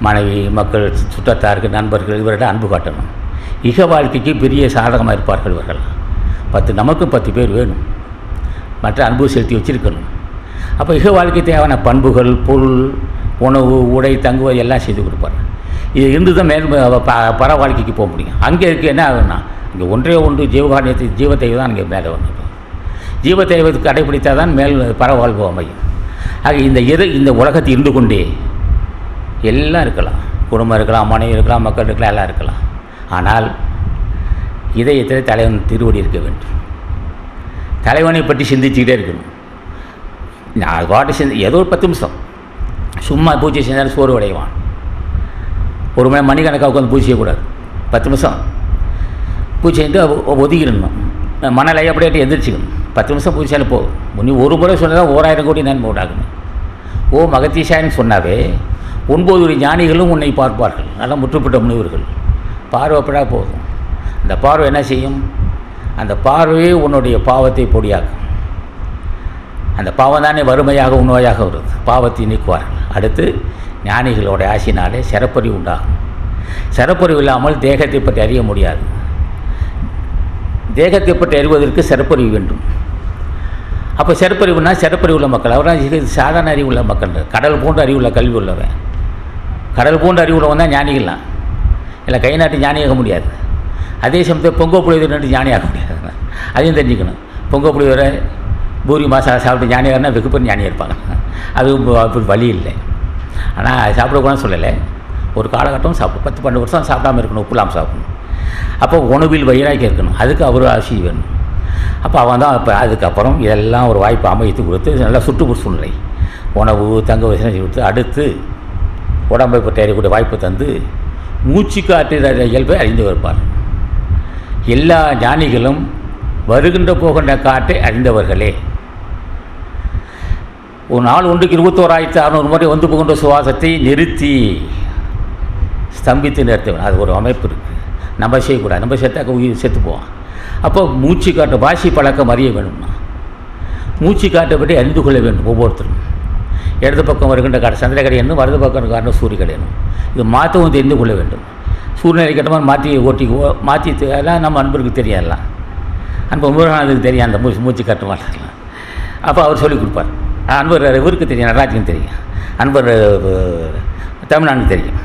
மனைவி மக்கள் சுற்றத்தாருக்கு நண்பர்கள் இவர்கிட்ட அன்பு காட்டணும். இக வாழ்க்கைக்கு பெரிய சாதகமாக இருப்பார்கள் இவர்கள். 10 பேர் வேணும். மற்ற அன்பு செலுத்தி வச்சுருக்கணும். அப்போ இக வாழ்க்கை தேவையான பண்புகள் பொருள் உணவு உடை தங்குவது எல்லாம் செய்து கொடுப்பார். இது இருந்து தான் பர வாழ்க்கைக்கு போக முடியும். அங்கே இருக்குது என்ன ஆகுன்னா இங்கே ஒன்று ஜீவத்தை தான் இங்கே மேலே வந்து ஜீவத்தை கடைபிடித்தால் தான் மேல் பரவாழ்வு அமையும். ஆக இந்த உலகத்தில் இருந்து கொண்டே எல்லாம் இருக்கலாம். குடும்பம் இருக்கலாம், மனைவி இருக்கலாம், மக்கள் இருக்கலாம், எல்லாம் இருக்கலாம். ஆனால் இதயத்தில் தலைவன் திருவடி இருக்க வேண்டும். தலைவனை பற்றி சிந்திச்சுக்கிட்டே இருக்கணும். நான் பாட்டு ஏதோ ஒரு 10 நிமிஷம் சும்மா பூஜை செஞ்சாலும் சோறு அடைவான். ஒரு மணிக்கணக்காக உட்காந்து பூஜை செய்யக்கூடாது. 10 நிமிஷம் பூஜை செஞ்சு ஒதுக்கிடணும். மணலை அப்படியே எந்திரிச்சிக்கணும். 10 நிமிஷம் பூஜையாலும் போகும். நீ ஒரு முறை சொன்னதான் 1000 கோடி நன்மை உண்டாகணும். மகத்தீஷான்னு சொன்னாவே 9 ஞானிகளும் உன்னை பார்ப்பார்கள். நல்லா முற்றுப்பட்ட முனிவர்கள் பார்வைப்படா போதும். அந்த பார்வை என்ன செய்யும்? அந்த பார்வையே உன்னுடைய பாவத்தை பொடியாக்கும். அந்த பாவம் தானே வறுமையாக உணவாயாக வருது. பாவத்தை நீக்குவார்கள். அடுத்து ஞானிகளோட ஆசினாலே சிறப்பறிவு உண்டாகும். சிறப்பறிவு இல்லாமல் தேகத்தை பற்றி அறிய முடியாது. தேகத்தை பற்றி அறிவதற்கு சிறப்பறிவு வேண்டும். அப்போ சிறப்பறிவுனா சிறப்பறிவு உள்ள மக்கள் அவரால் சாதாரண அறிவுள்ள மக்கள். கடல் போன்ற அறிவுள்ள கல்வி உள்ளவன், கடல் போன்ற அறிவுள்ளவன் தான் ஞானிகள்லாம். இல்லை கை நாட்டி ஞானியாக முடியாது. அதே சமயத்தில் பொங்கப்புளியவர் நாட்டு ஞானியாக முடியாது. அதையும் தெரிஞ்சுக்கணும். பொங்கப்புளியவரை பூரி மாதம் சாப்பிட்டு ஞானியார்னா வெகு பேர் ஞானியாக இருப்பாங்க. அது அப்படி வழி இல்லை. ஆனால் அது சாப்பிடக்கூடாதுன்னு சொல்லலை. ஒரு காலகட்டம் 10-12 வருஷம் சாப்பிடாமல் இருக்கணும். உப்புலாம் சாப்பிடணும். அப்போ உணவில் வயிறாக்கி இருக்கணும். அதுக்கு அவர் ஆசி வேணும். அப்போ அவன் தான் இப்போ அதுக்கப்புறம் இதெல்லாம் ஒரு வாய்ப்பு அமைத்து கொடுத்து நல்லா சுற்றுப்புற சூழ்நிலை உணவு தங்க வசதி கொடுத்து அடுத்து உடம்பை பற்றி அறியக்கூடிய வாய்ப்பு தந்து மூச்சு காற்று இயல்பை அறிந்து வைப்பார். எல்லா ஞானிகளும் வருகின்ற போகின்ற காற்றை அறிந்தவர்களே. ஒரு நாள் ஒன்றுக்கு 21,600 முறை வந்து போகின்ற சுவாசத்தை நிறுத்தி ஸ்தம்பித்து நிறுத்துவேன். அது ஒரு அமைப்பு இருக்குது. நம்ம செய்யக்கூடாது. நம்ம செத்தாக்க உயிர் செத்து போவோம். அப்போ மூச்சு காட்டு வாசி பழக்கம் அறிய வேணும்னா மூச்சு காட்டை பற்றி அறிந்து கொள்ள வேண்டும். ஒவ்வொருத்தரும் இடது பக்கம் வருகின்ற காட்டு சந்திரகடை என்னும் வலது பக்கம் காரணம் சூரியகடை என்னும் இது மாற்றவும் தெரிந்து கொள்ள வேண்டும். சூழ்நிலை கட்ட மாதிரி மாற்றி எல்லாம் நம்ம அன்பருக்கு தெரியலாம். அன்பு முருகனுக்கு தெரியும். அந்த மூச்சு காட்ட மாட்டலாம். அப்போ அவர் சொல்லிக் கொடுப்பார். அன்பர் இவருக்கு தெரியும், நடராஜனுக்கு தெரியும், அன்பர் தமிழ்நாடுக்கு தெரியும்.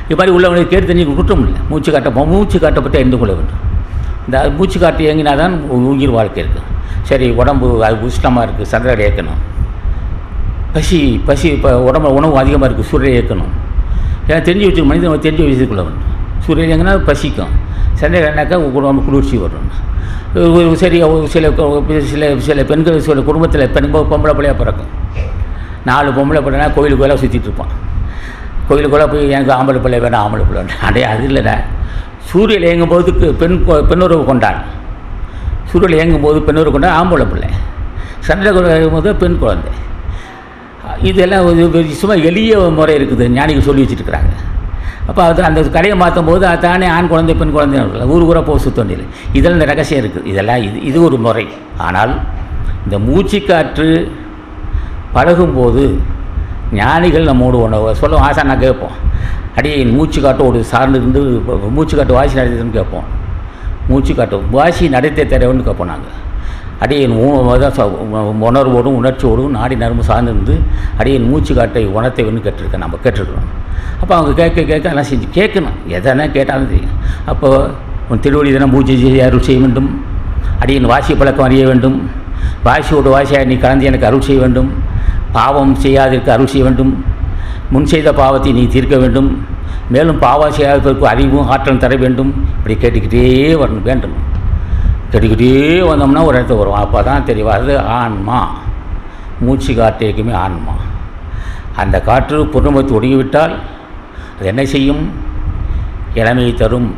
இது மாதிரி உள்ளவங்களுக்கு கேட்டு தெரிஞ்சு குற்றம் இல்லை. மூச்சு காட்டை பற்றி அறிந்து கொள்ள வேண்டும். இந்த மூச்சு காட்டு இயங்கினா தான் உயிர் வாழ்க்கை இருக்குது. சரி உடம்பு அது உஷ்ணமாக இருக்குது, சந்திரகடை இயக்கணும். பசி இப்போ உடம்பு உணவு அதிகமாக இருக்குது, சூரியனை இயக்கணும். ஏன்னா தெரிஞ்சு வச்சு மனிதன் தெரிஞ்சு வச்சுக்கொள்ள வேண்டும். சூரியன் இயங்கினா பசிக்கும், சந்திரகடைனாக்கா உடம்பு குளிர்ச்சி வரும். சரி சில பெண்கள் சில குடும்பத்தில் பொம்பளை பிள்ளையாக பிறக்கும். 4 பொம்பளை பிள்ளைனா கோயிலுக்குள்ளே சுற்றிட்டு இருப்பான். கோயிலுக்குள்ளே போய் எனக்கு ஆம்பளை பிள்ளை வேணும், ஆம்பளை பிள்ளை வேணும். அடையே அது இல்லைடா. சூரியன் இயங்கும்போதுக்கு பெண்ணுறவு கொண்டாள். சூரியன் இயங்கும்போது பெண்ணுறவு கொண்டால் ஆம்பளை பிள்ளை, சந்திரகுலம் இயங்கும்போது பெண் குழந்தை. இதெல்லாம் சும்மா எளிய முறை இருக்குது. ஞானிகள் சொல்லி வச்சுருக்குறாங்க. அப்போ அது அந்த கலையை மாற்றும் போது அது தானே ஆண் குழந்தை பெண் குழந்தை ஊர் ஊராக போக சுத்தொண்டில் இதெல்லாம் இந்த ரகசியம் இருக்குது. இதெல்லாம் இது ஒரு முறை. ஆனால் இந்த மூச்சுக்காற்று பழகும்போது ஞானிகள் நம்மோடு ஒன்று சொல்லுவோம். ஆசா நான் கேட்போம், அடியே மூச்சுக்காட்டோடு சார்ந்து இருந்து மூச்சுக்காட்டு வாசி நடத்துன்னு கேட்போம். மூச்சுக்காட்டு வாசி நடத்த தரவுன்னு கேட்போம். நாங்கள் அடியின் உணர்வோடும் உணர்ச்சியோடும் நாடி நரம்பு சார்ந்திருந்து அடியின் மூச்சுக்காட்டை உணர்த்தை வந்து கேட்டிருக்கேன். நம்ம கேட்டிருக்கிறோம். அப்போ அவங்க கேட்க எல்லாம் செஞ்சு கேட்கணும். எதனா கேட்டாலும் தெரியும். அப்போ உன் திருவடி தினம் பூஜை செய்ய அருள் செய்ய வேண்டும். அடியின் வாசி பழக்கம் அறிய வேண்டும். வாசியோடு வாசியாக நீ கலந்து எனக்கு அருள் செய்ய வேண்டும். பாவம் செய்யாதிருக்க அருள் செய்ய வேண்டும். முன் செய்த பாவத்தை நீ தீர்க்க வேண்டும். மேலும் பாவம் செய்யாததற்கு அறிவும் ஆற்றலும் தர வேண்டும். இப்படி கேட்டுக்கிட்டே வரணும் வேண்டும். கேட்டுக்கிட்டே வந்தோம்னா ஒரு இடத்துல வரும். அப்போ தான் தெரியும் அது ஆன்மா. மூச்சு காற்றேக்குமே ஆன்மா. அந்த காற்று புறமத்து ஒடுங்கிவிட்டால் அது என்ன செய்யும்? இளமையை தரும்.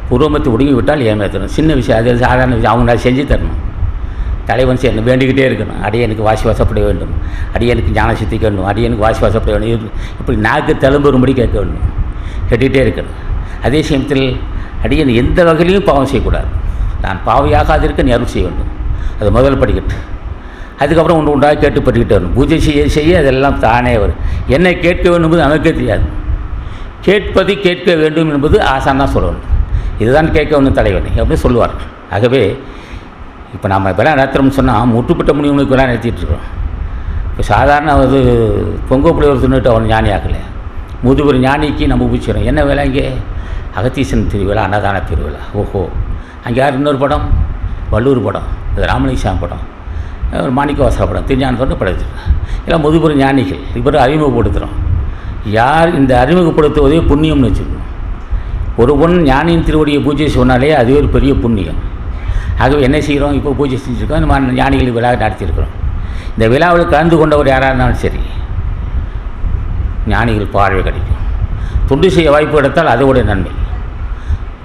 புறமத்து ஒடுங்கிவிட்டால் இளமையை தரும். சின்ன விஷயம், அது சாதாரண விஷயம். அவங்க அதை செஞ்சு தரணும். தலைவன் செய்யணும், வேண்டிக்கிட்டே இருக்கணும். அடியனுக்கு வாசி வாசப்பட வேண்டும், அடியனுக்கு ஞான சித்திக்க வேண்டும், அடியனுக்கு வாசி வாசப்பட வேண்டும். இப்படி நாக்கு தழும்புறும்படி கேட்க வேண்டும், கேட்டுக்கிட்டே இருக்கணும். அதே சமயத்தில் அடியன் எந்த வகையிலையும் பாவம் செய்யக்கூடாது. நான் பாவையாகாதிருக்க நீ அருள் செய்ய வேண்டும். அது முதல் படிக்கட்டு. அதுக்கப்புறம் ஒன்று உண்டாக கேட்டு பட்டுக்கிட்டே வரணும். பூஜை செய்ய அதெல்லாம் தானே வரும். என்ன கேட்க வேண்டும் என்பது நமக்கே தெரியாது. கேட்பது கேட்க வேண்டும் என்பது ஆசான் தான் சொல்ல வேண்டும். இதுதான் கேட்க வேண்டும் தலைவன் அப்படின்னு சொல்லுவார். ஆகவே இப்போ நம்ம இப்போலாம் நடத்துகிறோம்னு சொன்னால் முட்டுப்பட்ட முனிவனுக்கு இப்போலாம் நடத்திட்டுருக்கோம். இப்போ சாதாரண அது பொங்கப்பிள்ளைவர் சொன்னிட்டு அவன் ஞானி ஆகலை. முதுவர் ஞானிக்கு நம்ம பூச்சிக்கிறோம். என்ன வேலை இங்கே? அகத்தீசன் திருவிழா, அன்னதான திருவிழா. ஓஹோ, அங்கே யார்? இன்னொரு படம் வள்ளூர் படம், அது ராமலிங்கம் படம், ஒரு மாணிக்கவாசா படம், திருஞானத்தோடு படைச்சிருக்கோம். எல்லாம் முதுபெரும் ஞானிகள். இப்போ அறிமுகப்படுத்துகிறோம். யார் இந்த அறிமுகப்படுத்துவதே புண்ணியம்னு வச்சுக்கணும். ஒரு பொன் ஞானியின் திருவடியை பூஜை சொன்னாலே அதுவே ஒரு பெரிய புண்ணியம். ஆகவே என்ன செய்கிறோம்? இப்போ பூஜை செஞ்சுருக்கோம். நம்ம ஞானிகள் விழா நடத்தியிருக்கிறோம். இந்த விழாவில் கலந்து கொண்டவர் யாராக இருந்தாலும் சரி, ஞானிகள் பார்வை கிடைக்கும். தொண்டு செய்ய வாய்ப்பு எடுத்தால் அதோடைய நன்மை.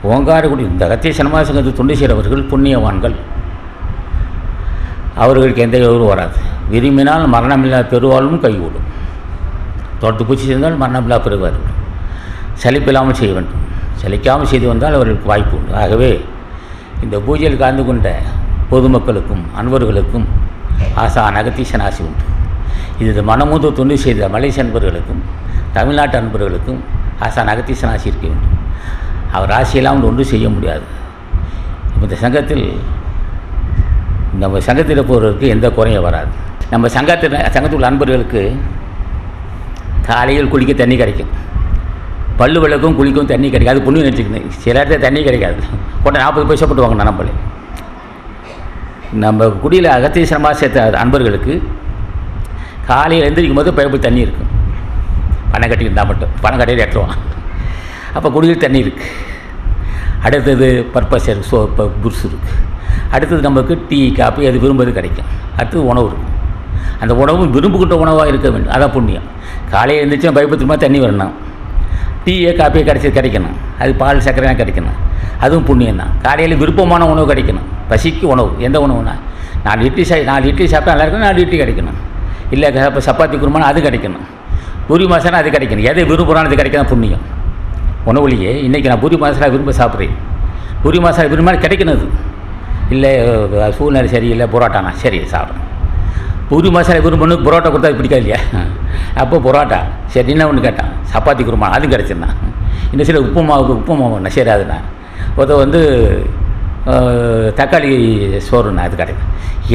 ஓங்காரக்குடி இந்த அகத்திய சன்மார்க்க சங்கத்தில் தொண்டு செய்கிறவர்கள் புண்ணியவான்கள். அவர்களுக்கு எந்த எதிரும் வராது. விரும்பினால் மரணமில்லா பெருவாலும் கைகூடும். தோட்டத்து பூச்சி செய்தால் மரணமில்லா பெறுவார்கள். சலிப்பில்லாமல் செய்ய வேண்டும். சலிக்காமல் செய்து வந்தால் அவர்களுக்கு வாய்ப்பு உண்டு. ஆகவே இந்த பூஜையில் கலந்து கொண்ட பொதுமக்களுக்கும் அன்பர்களுக்கும் ஆசான் அகத்தீசன் ஆசி உண்டு. இது மனமுந்து தொண்டு செய்த மலேசிய அன்பர்களுக்கும் தமிழ்நாட்டு அன்பர்களுக்கும் ஆசான் அகத்தீசன் ஆசி இருக்க வேண்டும். அவர் ஆசையெல்லாம் ஒன்றும் செய்ய முடியாது. இந்த நம்ம சங்கத்தில் போகிறவருக்கு எந்த குறையும் வராது. நம்ம சங்கத்தில் உள்ள அன்பர்களுக்கு காலையில் குளிக்க தண்ணி கிடைக்கும். பல்லு விளக்கும் குளிக்கும் தண்ணி கிடைக்கும். அது புண்ணியம் நினச்சிக்கணும். சில இடத்துல தண்ணி கிடைக்காது. போட்ட 40 பைசா போட்டு வாங்க. நம்மளே நம்ம குடியில் அகத்தீசனமாக சேர்த்த அன்பர்களுக்கு காலையில் எழுந்திரிக்கும் போது பைப்பு தண்ணி இருக்கும். பணம் கட்டியிருந்தால் மட்டும் பணம் கட்டிட்டு ஏற்றுவான். அப்போ குடியில் தண்ணி இருக்குது. அடுத்தது பர்பஸ் இருக்குது, புருஷ் இருக்குது. அடுத்தது நமக்கு டீ காப்பி அது விரும்புவது கிடைக்கும். அடுத்தது உணவு இருக்கும். அந்த உணவும் விரும்புகின்ற உணவாக இருக்க வேண்டும். அதான் புண்ணியம். காலையில் எழுந்திரிச்சா பைப்பு திரும்ப தண்ணி வரணும். டீயே காப்பியை கிடைக்கணும். அது பால் சர்க்கரையாக கிடைக்கணும். அதுவும் புண்ணியம் தான். காலையில் விருப்பமான உணவு கிடைக்கணும். பசிக்கு உணவு எந்த உணவுனா 4 இட்லி சாப்பிட்டா நல்லா இருக்கும். 4 இட்லி கிடைக்கணும். இல்லை சப்பாத்தி குருமானா அது கிடைக்கணும். பூரி மசாலா அது கிடைக்கணும். எதை விரும்புகிறான்னு அது கிடைக்கணும். புண்ணியம் உணவுலேயே இன்றைக்கி நான் பூரி மசாலா விரும்ப சாப்பிட்றேன். பூரி மசாலா விரும்பினா கிடைக்கணும். இல்லை சூழ்நிலை சரியில்லை, புரோட்டானா சரி சாப்பிட்றேன். பூரி மசாலா விரும்பணும். புரோட்டா கொடுத்தா அது பிடிக்காது இல்லையா? அப்போ புரோட்டா சரி. என்ன ஒன்று கேட்டான், சப்பாத்தி குருமா அதுவும் கிடச்சிருந்தான். இன்னும் சில உப்பு மாவுண்ணா சரி. அதுண்ணா ஒருத்தர் தக்காளி சோறுண்ணா அது கிடைக்கும்.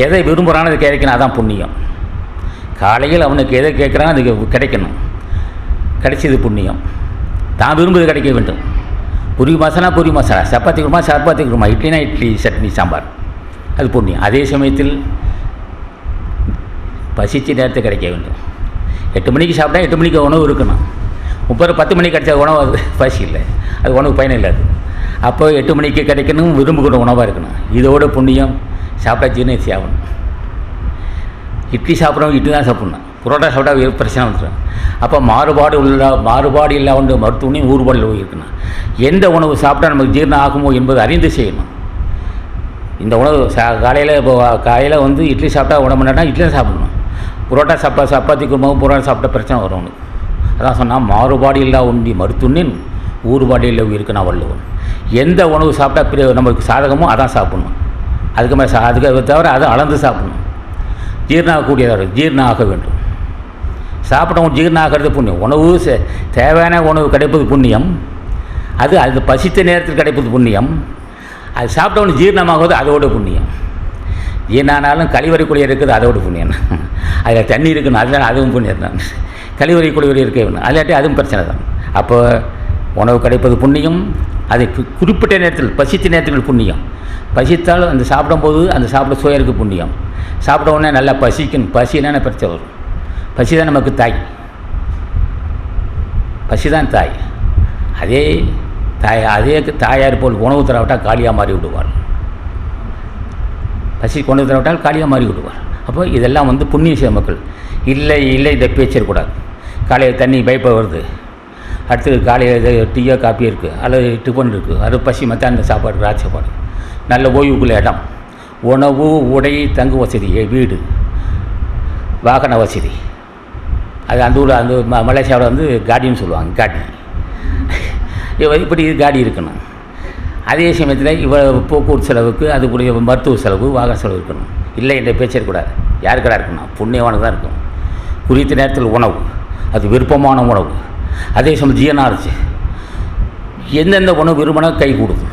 எதை விரும்புகிறான்னு அது கிடைக்கணும். அதான் புண்ணியம். காலையில் அவனுக்கு எதை கேட்குறானோ அது கிடைக்கணும். கிடைச்சது புண்ணியம். தான் விரும்புவது கிடைக்க வேண்டும். பூரி மசாலா, சப்பாத்தி குருமா, இட்லினா இட்லி, சட்னி, சாம்பார் அது புண்ணியம். அதே சமயத்தில் பசிச்சு நேரத்தை கிடைக்க வேண்டும். 8 மணிக்கு சாப்பிட்டா 8 மணிக்கு உணவு இருக்கணும். 10 மணிக்கு கிடைச்ச உணவு அது பசி இல்லை, அது உணவு பயன் இல்லாது. அப்போ 8 மணிக்கு கிடைக்கணும். விரும்புகிற உணவாக இருக்கணும். இதோட புண்ணியம். சாப்பிட்டா ஜீர்ணம் ஆகணும். இட்லி சாப்பிட்றவங்க இட்லி தான் சாப்பிட்ணும். புரோட்டா சாப்பிட்டா பிரச்சனை வந்துடும். அப்போ மாறுபாடு இல்லாமல் மருத்துவனையும் ஊறுபாடில் இருக்கணும். எந்த உணவு சாப்பிட்டா நமக்கு ஜீரணம் ஆகுமோ என்பது அறிந்து செய்யணும். இந்த உணவு காலையில் வந்து இட்லி சாப்பிட்டா உடம்புனா இட்லி தான் சாப்பிடணும். புரோட்டா சாப்பிட்டா சப்பாத்தி குருமாவும் புரோட்டா சாப்பிட்டா பிரச்சனை வரும். அதான் சொன்னால் மாறுபாடு இல்லா உண்டி மருத்துவனின் ஊறுபாடு இல்லை உயிருக்கு நான் வள்ளுவன். எந்த உணவு சாப்பிட்டா நம்மளுக்கு சாதகமோ அதான் சாப்பிட்ணும். அதுக்கு மேலே அதுக்கு தவிர அதை அளந்து சாப்பிடணும். ஜீரணம் ஆகக்கூடியதாக ஜீரணம் ஆக வேண்டும். சாப்பிட்டவங்க ஜீரணம் ஆகிறது புண்ணியம். உணவு தேவையான உணவு கிடைப்பது புண்ணியம். அது பசித்த நேரத்தில் கிடைப்பது புண்ணியம். அது சாப்பிட்டவனுக்கு ஜீரணமாகுவது அதோட புண்ணியம். ஜீரணானாலும் கழிவறை குளியல் இருக்குது, அதோட புண்ணியம். அதில் தண்ணி இருக்கணும், அதனால் அதுவும் புண்ணியம் தான். கழிவறை குளியல் இருக்க வேணும், அல்லாட்டி அதுவும் பிரச்சனை தான். அப்போ உணவு கிடைப்பது புண்ணியம். அது குறிப்பிட்ட நேரத்தில் பசித்த நேரத்தில் புண்ணியம். பசித்தால் அந்த சாப்பிடும்போது அந்த சாப்பிட சுயருக்கு புண்ணியம். சாப்பிட உடனே நல்லா பசிக்கணும். பசினா பிரச்சனை வரும். பசி தான் நமக்கு தாய். பசி தான் தாய். அதே தாயார் போல் உணவு தரவிட்டால் காலியாக மாறி விடுவார். பசி உணவு தரவிட்டால் காலியாக மாறி விடுவார். அப்போ இதெல்லாம் புண்ணிய செய்ய மக்கள். இல்லை இந்த பேச்சிடக்கூடாது. காலையில் தண்ணி பைப்பை வருது, அடுத்து காலையில் டீயோ காப்பி இருக்குது, அல்லது டிஃபன் இருக்குது, அது பசி மத்தியான சாப்பாடு ராஜ் சாப்பாடு, நல்ல ஓய்வுக்குள்ள இடம், உணவு உடை தங்கு வசதி, வீடு, வாகன வசதி. அது அந்த ஊரில் அந்த மலேசியாவில் காடின்னு சொல்லுவாங்க. காடி இப்படி காடி இருக்கணும். அதே சமயத்தில் போக்குவரத்து செலவுக்கு அதுக்குரிய மருத்துவ செலவு வாகன செலவு இருக்கணும். இல்லை என்ற பேச்சிடக்கூடாது. யாருக்கடா இருக்கணும்? புண்ணியவானதாக இருக்கும். குறித்த நேரத்தில் உணவு, அது விருப்பமான உணவு. அதே சமயம் ஜீரணாச்சு எந்தெந்த உணவு விரும்பினா கை கொடுது.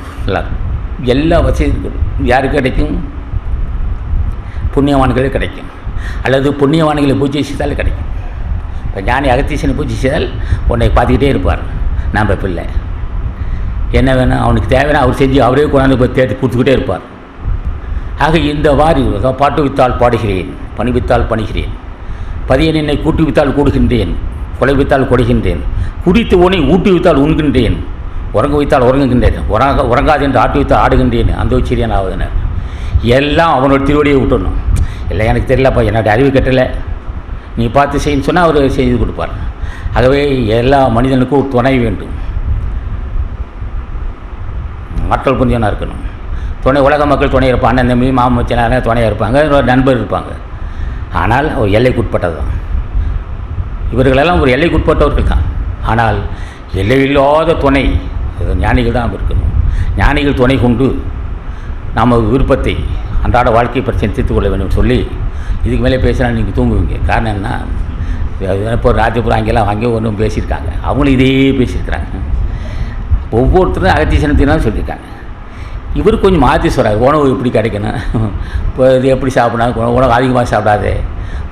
எல்லா வசதி இருக்குது. யாருக்கு கிடைக்கும்? புண்ணியவான்களே கிடைக்கும். அல்லது புண்ணியவான்களை பூஜை செய்தால் கிடைக்கும். இப்போ ஞானி அகத்தீசனை பூஜை செய்தால் உன்னை பார்த்துக்கிட்டே இருப்பார். நம்ம பிள்ளை என்ன வேணும் அவனுக்கு தேவையான அவர் செஞ்சு அவரே கொண்டாந்து போய் தேடி கொடுத்துக்கிட்டே இருப்பார். ஆக இந்த வாரி பாட்டு வித்தால் பாடுகிறேன், பணி வித்தால் பணிகிறேன், பதியன் என்னை கூட்டி வித்தால் கூடுகின்றேன், கொலை வைத்தால் கொடைகின்றேன், குடித்து உனை ஊட்டி வைத்தால் உண்கின்றேன், உறங்க வைத்தால் உறங்குகின்றேன், உறங்காது என்று ஆட்டி வைத்தால் ஆடுகின்றேன், அந்த உச்சிரியன் ஆவதனர். எல்லாம் அவனோட திருவடியை விட்டுடணும். இல்லை எனக்கு தெரியலப்பா, என்னோடய அறிவு கட்டலை, நீ பார்த்து செய்யன்னு சொன்னால் அவர் செய்து கொடுப்பார். ஆகவே எல்லா மனிதனுக்கும் துணை வேண்டும். மக்கள் புண்ணியனாக இருக்கணும். துணை உலக மக்கள் துணை இருப்பாங்க. அண்ணன் தம்பி மாமன் மச்சான துணையாக இருப்பாங்க, நண்பர் இருப்பாங்க. ஆனால் ஒரு எல்லைக்குட்பட்டது தான். இவர்களெல்லாம் ஒரு எல்லைக்குட்பட்டவர்கள் தான். ஆனால் எல்லையில்லாத துணை ஞானிகள் தான் இருக்கணும். ஞானிகள் துணை கொண்டு நாம் விருப்பத்தை அன்றாட வாழ்க்கை பிரச்சனை தீர்த்து கொள்ள வேண்டும் சொல்லி இதுக்கு மேலே பேசினா நீங்கள் தூங்குவீங்க. காரணம் என்ன? இப்போ ராஜபுரம் அங்கெல்லாம் வாங்கி ஒன்றும் பேசியிருக்காங்க, அவங்களும் இதே பேசியிருக்கிறாங்க. ஒவ்வொருத்தரும் அகத்தீசனத்தினாலும் சொல்லியிருக்காங்க. இவர் கொஞ்சம் மாற்றி சொல்கிறார். உணவு எப்படி கிடைக்கணும், இப்போ இது எப்படி சாப்பிடணும், உணவு அதிகமாக சாப்பிடாது,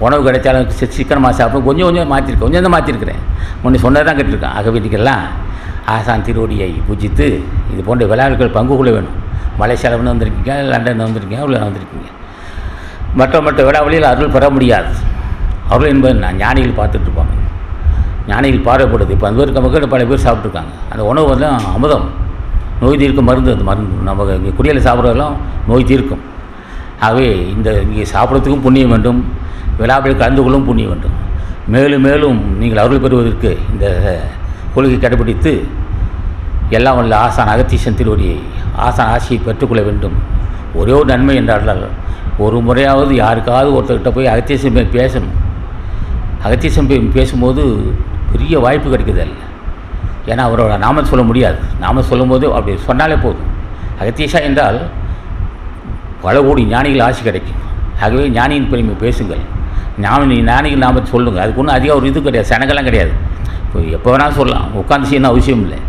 உணவு கிடைச்சாலும் சிக்கனமாக சாப்பிடும், கொஞ்சம் மாற்றிருக்கேன், கொஞ்சம் தான் மாற்றிருக்கிறேன், முன்னே சொன்னது தான் கேட்டிருக்கேன். ஆகவே இதுக்கெல்லாம் ஆசான் திருவடியை பூஜித்து இது போன்ற விழாக்கள் பங்கு கொள்ள வேணும். மலேசியாவில் வந்திருக்கீங்க, லண்டன் வந்திருக்கீங்க, உள்ள வந்திருக்கீங்க. மற்ற விழாவளியில் அருள் பெற முடியாது. அருள் என்பது ஞானிகள் பார்த்துட்ருப்பாங்க. ஞானிகள் பார்வைப்படுது. இப்போ அந்த இருக்க மக்கள் பல பேர் சாப்பிட்ருக்காங்க. அந்த உணவு அமுதம், நோய் தீர்க்கும் மருந்து. அந்த மருந்து நம்ம இங்கே குடியில் சாப்பிட்றதெல்லாம் நோய் தீர்க்கும். ஆகவே இங்கே சாப்பிட்றதுக்கும் புண்ணியம் வேண்டும், விழாவில் கலந்து கொள்ளும் புண்ணியம் வேண்டும். மேலும் மேலும் நீங்கள் அருள் பெறுவதற்கு இந்த கொள்கை கடைபிடித்து எல்லாம் வல்ல ஆசான் அகத்தீசன் திருவடியை ஆசான் ஆசியை பெற்றுக்கொள்ள வேண்டும். ஒரே ஒரு நன்மை என்றால் ஒரு முறையாவது யாருக்காவது ஒருத்தர்கிட்ட போய் அகத்தீசன் பேசணும். அகத்தீசன் பேசும்போது பெரிய வாய்ப்பு கிடைக்குது இல்லை. ஏன்னா அவரோட நாம சொல்ல முடியாது. நாம சொல்லும்போது அப்படி சொன்னாலே போதும். அகத்தீசா என்றால் பல கோடி ஞானிகள் ஆசி கிடைக்கும். ஆகவே ஞானியின் பெருமை பேசுங்கள். ஞானிகள் நாம சொல்லுங்கள். அதுக்கு ஒன்றும் அதிகம் ஒரு இது கிடையாது, சனங்கள்லாம் கிடையாது. இப்போ எப்போ வேணாலும் சொல்லலாம், உட்காந்து செய்யணும் அவசியம் இல்லை.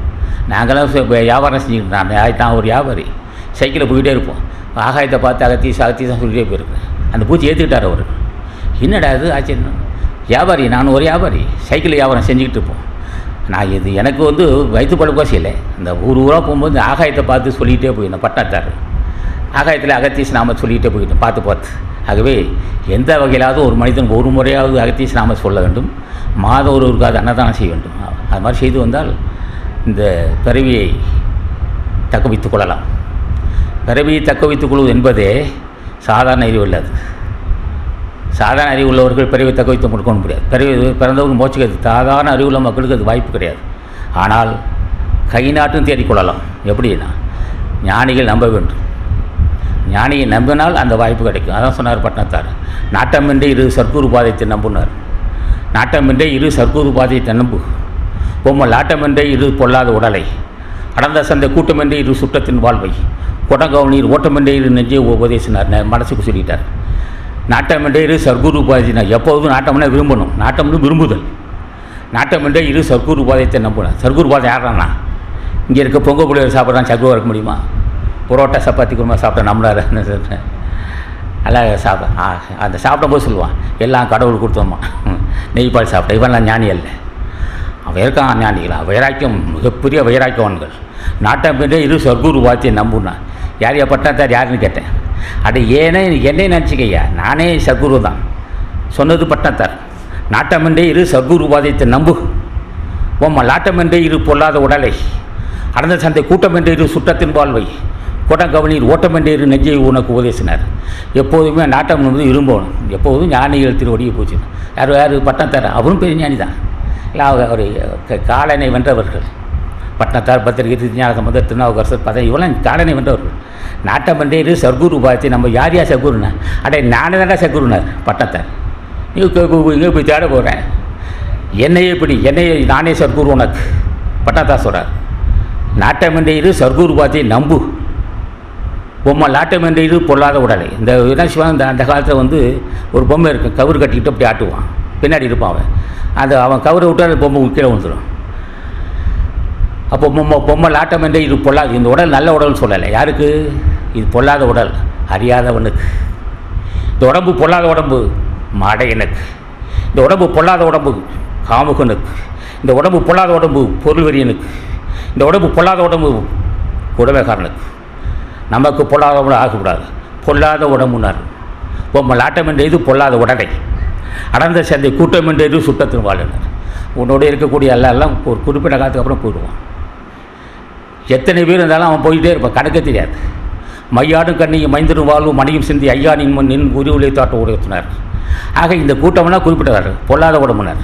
நாங்களாம் வியாபாரம் செஞ்சுக்கிட்டு நான் ஒரு வியாபாரி, சைக்கிளில் போய்கிட்டே இருப்போம். ஆகாயத்தை பார்த்து அகத்தீசம் சொல்லிட்டே போயிருக்கேன். அந்த பூச்சி ஏற்றுக்கிட்டார் அவர். என்னடா அது ஆச்சரியம், வியாபாரி, நான் ஒரு வியாபாரி, சைக்கிள் வியாபாரம் செஞ்சுக்கிட்டு இருப்போம். நான் இது எனக்கு வயிற்று பழக்கம் இல்லை. இந்த ஊராக போகும்போது இந்த ஆகாயத்தை பார்த்து சொல்லிகிட்டே போயிருந்தேன். பட்டாத்தார் ஆகாயத்தில் அகத்தீச நாம சொல்லிகிட்டே போயிட்டேன் பார்த்து. ஆகவே எந்த வகையிலாவது ஒரு மனிதன் ஒரு முறையாவது அகத்தீச நாம சொல்ல வேண்டும். மாதம் ஒருவருக்காவது அன்னதானம் செய்ய வேண்டும். அது மாதிரி செய்து வந்தால் இந்த பிறவியை தக்க வைத்துக் கொள்ளலாம். பிறவியை தக்க வைத்துக் கொள்வது என்பதே சாதாரண அறிவு இல்லாது. சாதாரண அறிவு உள்ளவர்கள் பிறவியை தக்க வைத்து கொடுக்க முடியாது. பிறந்தவர்கள் மோட்சிக்கிறது சாதாரண அறிவுள்ள மக்களுக்கு அது வாய்ப்பு கிடையாது. ஆனால் கை நாட்டும் தேடிக்கொள்ளலாம். எப்படின்னா ஞானிகள் நம்ப வேண்டும். ஞானியை நம்பினால் அந்த வாய்ப்பு கிடைக்கும். அதான் சொன்னார் பட்டினத்தார். நாட்டமின்றி இரு சர்க்குரு பாதத்தை நம்பினார். நாட்டமென்றே இரு சர்க்குரு பாதையை நம்பு. பொம்மல் ஆட்டமென்றே இரு பொல்லாத உடலை. அடர்ந்த சந்தை கூட்டமென்றே இரு சுற்றத்தின் வாழ்வை. கொடங்கவனீர் ஓட்டமென்றே இரு நெஞ்சே உபதேசினார். மனசுக்கு சொல்லிட்டார். நாட்டமென்றே இரு சர்க்குரு பாதைனா எப்போதும் நாட்டம்னா விரும்பணும். நாட்டம்னு விரும்புதல். நாட்டமென்றே இரு சர்க்குரு பாதையத்தை நம்புனேன். சர்க்குரு பாதை யாரானா இங்கே இருக்க பொங்கல் புளியோர் சாப்பிட்றான் சர்க்குருவாக இருக்க முடியுமா? புரோட்டா சப்பாத்தி குருமா சாப்பிட்டா நம்மளாருன்னு சொல்கிறேன். நல்லா சாப்பிட அந்த சாப்பிடும்போது சொல்லுவான் எல்லாம் கடவுள் கொடுத்தோம்மா. நெய்பால் சாப்பிட்டேன். இவன்லாம் ஞானி அல்ல. அவன் இருக்கான் ஞானிகளா. வைராக்கியம் மிகப்பெரிய வைராக்கியவான்கள். நாட்டமென்றே இரு சர்க்குரு பாதையை நம்புனான். யாரையா பட்டாத்தார் யாருன்னு கேட்டேன். அது என்னை நினச்சிக்கையா, நானே சர்க்குரு தான். சொன்னது பட்டாத்தார். நாட்டமென்றே இரு சர்க்குரு பாதையத்தை நம்பு. பொம்மல் ஆட்டமென்றே இரு பொல்லாத உடலை. அடர்ந்த சந்தை கூட்டமென்றே இரு சுற்றத்தின் வாழ்வை. கொடங்கவனீர் ஓட்டமென்றே இரு நெஞ்சை உனக்கு உபதேசினார். எப்போதுமே நாட்டம் வந்து விரும்பணும். எப்போதும் ஞானிகள் திருவடியை போச்சு. யார் பட்டத்தார் அவரும் பெரிய ஞானி தான். இல்லை அவர் காலனை வென்றவர்கள். பட்டத்தார் பத்திரிகை ஞானசம்பந்தர் திருநாவுக்கரசர் பதவி இவெல்லாம் காலனை வென்றவர்கள். நாட்டமென்றே இரு சர்க்குரு பாதையை நம்ம யார் சர்க்குருனா அடே நானே தானே சர்க்குருனார் பட்டத்தார். இங்கே போய் தேட போகிறேன். என்னையே இப்படி என்னையே நானே சர்க்குரு உனக்கு பட்டத்தார் சொல்கிறார். நாட்டமென்றே இரு சர்க்குரு பாதையை நம்பு. பொம்மல் நாட்டமென்றே இரு பொல்லாத உடலை. இந்த என்ன செய்வான் அந்த காலத்தில் வந்து ஒரு பொம்மை இருக்கும். கவுரு கட்டிக்கிட்டு அப்படி ஆட்டுவான். பின்னாடி இருப்பான் அவன். அவன் கவுரை விட்டால் அந்த பொம்மை கீழே வந்துடும். அப்போ பொம்மல் ஆட்டமென்றே இது பொல்லாது. இந்த உடல் நல்ல உடல்னு சொல்லலை. யாருக்கு? இது பொல்லாத உடல் அறியாதவனுக்கு. இந்த உடம்பு பொல்லாத உடம்பு மடையனுக்கு. இந்த உடம்பு பொல்லாத உடம்பு காமுகனுக்கு. இந்த உடம்பு பொல்லாத உடம்பு பொருள்வெறியனுக்கு. இந்த உடம்பு பொல்லாத உடம்பு குடவைக்காரனுக்கு. நமக்கு பொல்லாத உடம்பு ஆகக்கூடாது. பொல்லாத உடம்புனார். பொம்மல் ஆட்டமென்ற இது பொல்லாத உடலை. அடர்ந்த சந்தை கூட்டமென்ற இது சுற்றத்தின் வாழ்னர். உன்னோட இருக்கக்கூடிய எல்லாம் ஒரு குறிப்பிட்ட காலத்துக்கு அப்புறம் போயிடுவான். எத்தனை பேர் இருந்தாலும் அவன் போயிட்டே இருப்பான். கணக்க தெரியாது. மையாடும் கண்ணியும் மைந்தரும் வாழ்வும் மணியும் சிந்தி ஐயா நின் உரிவுலை தாட்ட உடையத்தினார். ஆக இந்த கூட்டம்னா குறிப்பிட்டவர் பொல்லாத உடம்புனர்.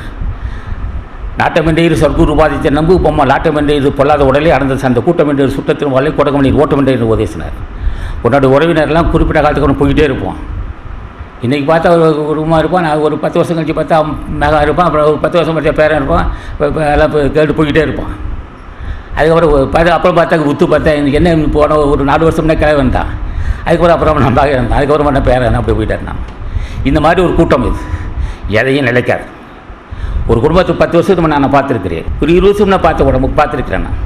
நாட்டமென்றே இரு சர்க்குரு பாதையத்தை நம்பு. பொம்மல் ஆட்டமென்றே இது பொல்லாத உடலை. அடர்ந்த சந்தை கூட்டமென்ற சுற்றத்தின் வாழ்வை. கொடங்கவனீர் ஓட்டமென்றே உபதேசினார். உன்னோட உறவினர்லாம் குறிப்பிட்ட காலத்துக்கு அவன் போயிட்டே இருப்பான். இன்றைக்கி பார்த்தா ஒரு ரூமாக இருப்பான். நான் ஒரு 10 வருஷம் கழிச்சு பார்த்தா மெகா இருப்பான். அப்புறம் ஒரு 10 வருஷம் படித்த பேரன் இருப்பான். எல்லாம் கேட்டு போய்கிட்டே இருப்பான். அதுக்கப்புறம் அப்புறம் பார்த்தா உத்து பார்த்தா எனக்கு என்ன போன ஒரு 4 வருஷம் முன்னே கிளம்பி வந்தான். அதுக்கப்புறம் நான் பார்க்க இருந்தேன். அதுக்கப்புறம் பண்ண பேரன் அப்படி போயிட்டார். நான் இந்த மாதிரி ஒரு கூட்டம் இது எதையும் நிலைக்காது. ஒரு குடும்பத்துக்கு 10 வருஷத்துக்கு நான் பார்த்துருக்கிறேன். ஒரு 20 வருஷம் நான் பார்த்துருக்கிறேன். நான்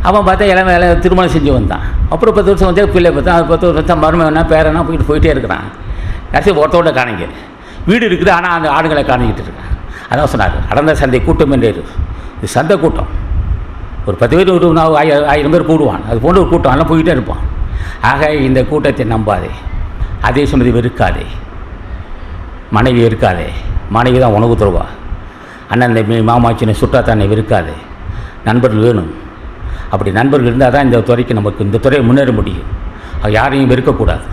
அவன் பார்த்தா எல்லாம் திருமணம் செஞ்சு வந்தான். அப்புறம் 10 வருஷம் வந்து பிள்ளை பார்த்தா 10 வருஷம் மருமகனா பேரனா போயிட்டே இருக்கிறான். கடைசி ஒருத்தோட காணிங்க வீடு இருக்குது. ஆனால் அந்த ஆடுகளை காணிக்கிட்டு இருக்கேன். அதான் சொன்னார் அடர்ந்த சந்தை கூட்டம் என்றே இது சந்தை கூட்டம். ஒரு 10 பேர் ஒரு 1000 பேர் கூடுவான். அது போன்ற ஒரு கூட்டம் எல்லாம் போய்கிட்டே இருப்பான். ஆக இந்த கூட்டத்தை நம்பாதே. அதே சமயத்தை வெறுக்காதே. மனைவி இருக்காதே. மனைவி தான் உணவு தருவா. அண்ணன் மாமாச்சினை சுற்றாத்தானை வெறுக்காதே. நண்பர்கள் வேணும். அப்படி நண்பர்கள் இருந்தால் தான் இந்த துறைக்கு நமக்கு இந்த துறையை முன்னேற முடியும். யாரையும் வெறுக்கக்கூடாது.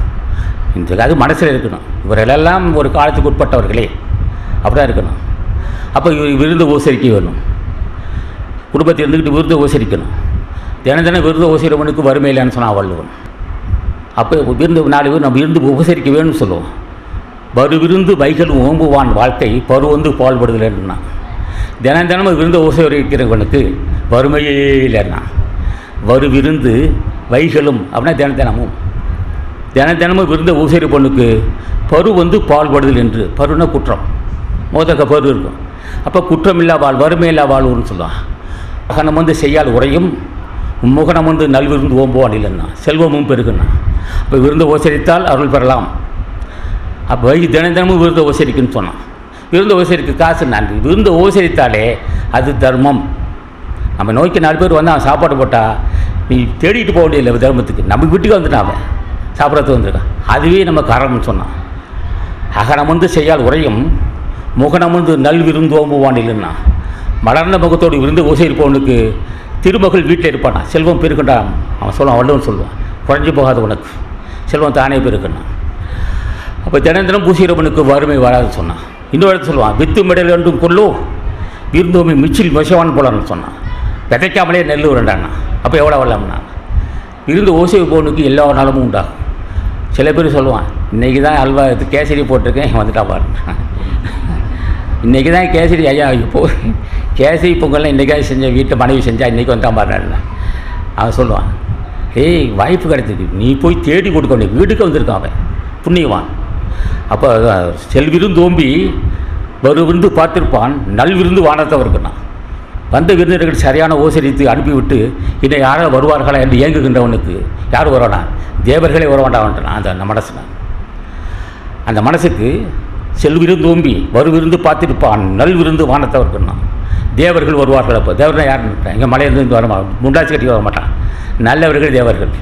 அது மனசில் இருக்கணும். இவர்களெல்லாம் ஒரு காலத்துக்கு உட்பட்டவர்களே அப்படி தான் இருக்கணும். அப்போ விருந்து உபசரிக்க வேணும். குடும்பத்தில் இருந்துக்கிட்டு விருந்து உபசரிக்கணும். தினம் விருந்து உபசரிப்பவனுக்கு வறுமை இல்லைன்னு சொன்னால் வள்ளுவன். அப்போ விருந்து 4 பேர் நம்ம விருந்து உபசரிக்க வேணும்னு சொல்லுவோம். வரு விருந்து வைகளும் ஓம்புவான் வாழ்க்கை பருவந்து பால்படுதலைன்னா தினம் விருந்து உபசரிக்கிறவனுக்கு வறுமையே இல்லைன்னா வரு விருந்து வைகளும் அப்படின்னா தினமும் விருந்த ஊசேரி பொண்ணுக்கு பரு வந்து பால்படுதல் என்று. பருனா குற்றம். மோதக்க பரு இருக்கும். அப்போ குற்றம் இல்லா வாழ் வறுமை இல்லா வாழ்வுன்னு சொல்லுவான். அகனம் வந்து செய்யால் உரையும் முகனம் வந்து நல்விருந்து ஓம்புவான் இல்லைன்னா செல்வமும் பெருகுன்னா. அப்போ விருந்த உபசரித்தால் அருள் பெறலாம். அப்போ தினமும் விருந்த உபசரிக்குன்னு சொன்னான். விருந்த உபசரிக்கு காசு நன்றி. விருந்த உபசரித்தாலே அது தர்மம். நம்ம நோய்க்கு 4 பேர் வந்து அவன் சாப்பாடு போட்டால் நீ தேடிட்டு போக வேண்டியதில்லை தர்மத்துக்கு. நம்ம வீட்டுக்கு வந்துட்டான் அவன் சாப்பிட்றது வந்திருக்கான். அதுவே நம்ம காரணம்னு சொன்னான். அகனம் வந்து செய்யால் உரையும் முகனம் வந்து நல் விருந்து ஓம்புவான் இல்லைன்னா மலர்ந்த முகத்தோடு விருந்து உபசரிப்பவனுக்கு திருமகள் வீட்டில் இருப்பானா செல்வம் பெருக்கண்டான். அவன் சொல்லுவான் வள்ளுவன் சொல்லுவான் குறைஞ்சி போகாது உனக்கு செல்வம் தானே பெருக்கணும். அப்போ தினம் பூசிகிறவனுக்கு வறுமை வராது சொன்னான். இன்னொரு இடத்துல சொல்லுவான் வித்து மெடல் என்றும் கொள்ளோ விருந்தோமி மிச்சில் விஷவான் போலான்னு சொன்னான். விதைக்காமலே நெல் உரண்டானா. அப்போ எவ்வளோ வரலாம்னா விருந்து ஓசைப்பவனுக்கு எல்லா நாளும் உண்டாகும். சில பேர் சொல்லுவான் இன்றைக்கி தான் அல்வா கேசரி போட்டிருக்கேன் வந்துட்டா பாரு. இன்றைக்கி தான் கேசரி ஐயா இப்போ கேசரி பொங்கல்லாம் இன்றைக்காவது செஞ்ச வீட்டில் மனைவி செஞ்சால் இன்றைக்கி வந்தான் பாருன்னு அவன் சொல்லுவான். ஏய் வாய்ப்பு கிடைச்சிருக்கு, நீ போய் தேடி கொடுக்க வேண்டிய வீட்டுக்கு வந்திருக்கான் அவன் புண்ணியவான். அப்போ செல்விருந்து தோம்பி விருந்து பார்த்திருப்பான், நல்விருந்து வானத்தை இருக்கணும். வந்த விருந்தினர்கள் சரியான ஓசரித்து அனுப்பிவிட்டு இன்னும் யாரும் வருவார்களா என்று இயங்குகின்றவனுக்கு யார் வருவானா? தேவர்களே வரவாண்டான்ட்டான் அந்த மனசுனா. அந்த மனசுக்கு செல்விருந்து தோம்பி விருந்து பார்த்திருப்பான், நல்விருந்து வானத்தை இருக்கணும். தேவர்கள் வருவார்கள். அப்போ தேவர்கள் யாருன்னு எங்கள் மலையிலிருந்து வர முண்டாச்சு கட்டி வர மாட்டான். நல்லவர்கள் தேவர்கள்,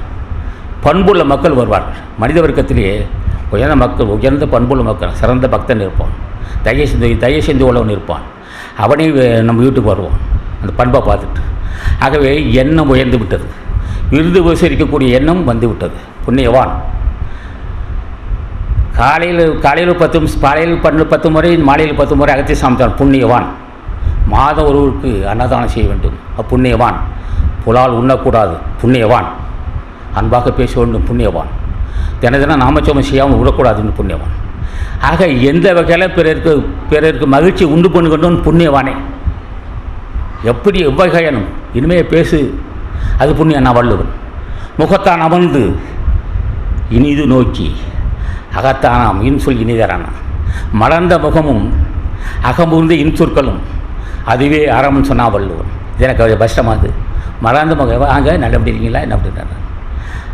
பண்புள்ள மக்கள் வருவார்கள். மனித வர்க்கத்திலேயே உயர்ந்த மக்கள், உயர்ந்த பண்புள்ள மக்கள், சிறந்த பக்தன் இருப்பான், தயை செஞ்சு உள்ளவன் இருப்பான். அவனே நம்ம வீட்டுக்கு வருவான் அந்த பண்பை பார்த்துட்டு. ஆகவே எண்ணம் உயர்ந்து விட்டது, விருது உபசரிக்கக்கூடிய எண்ணம் வந்து விட்டது. புண்ணியவான். காலையில் 10 முறை, மாலையில் 10 முறை அகத்திய சாமித்தான் புண்ணியவான். மாதம் ஒருவருக்கு அன்னதானம் செய்ய வேண்டும், புண்ணியவான். புலால் உண்ணக்கூடாது, புண்ணியவான். அன்பாக பேச வேண்டும், புண்ணியவான். தினம் நாமச்சோமம் செய்யாமல் விடக்கூடாதுன்னு புண்ணியவான். ஆக எந்த வகையில் பிறருக்கு மகிழ்ச்சி உண்டு பண்ணுகின்றோன்னு புண்ணியவானே. எப்படி எவ்வகையானும் இனிமையை பேசு, அது புண்ணியம். நான் வள்ளுவன். முகத்தான் அமர்ந்து இனிது நோக்கி அகத்தானாம் இன்சொல் இனிதரானா. மலர்ந்த முகமும் அகமுர்ந்து இன்சொற்களும் அதுவே அறம்னு சொன்னால் வள்ளுவன். இது எனக்கு கஷ்டமாகுது. மலர்ந்த முகம் அங்கே நல்லபடி இருக்கீங்களா என்ன அப்படின்றாங்க.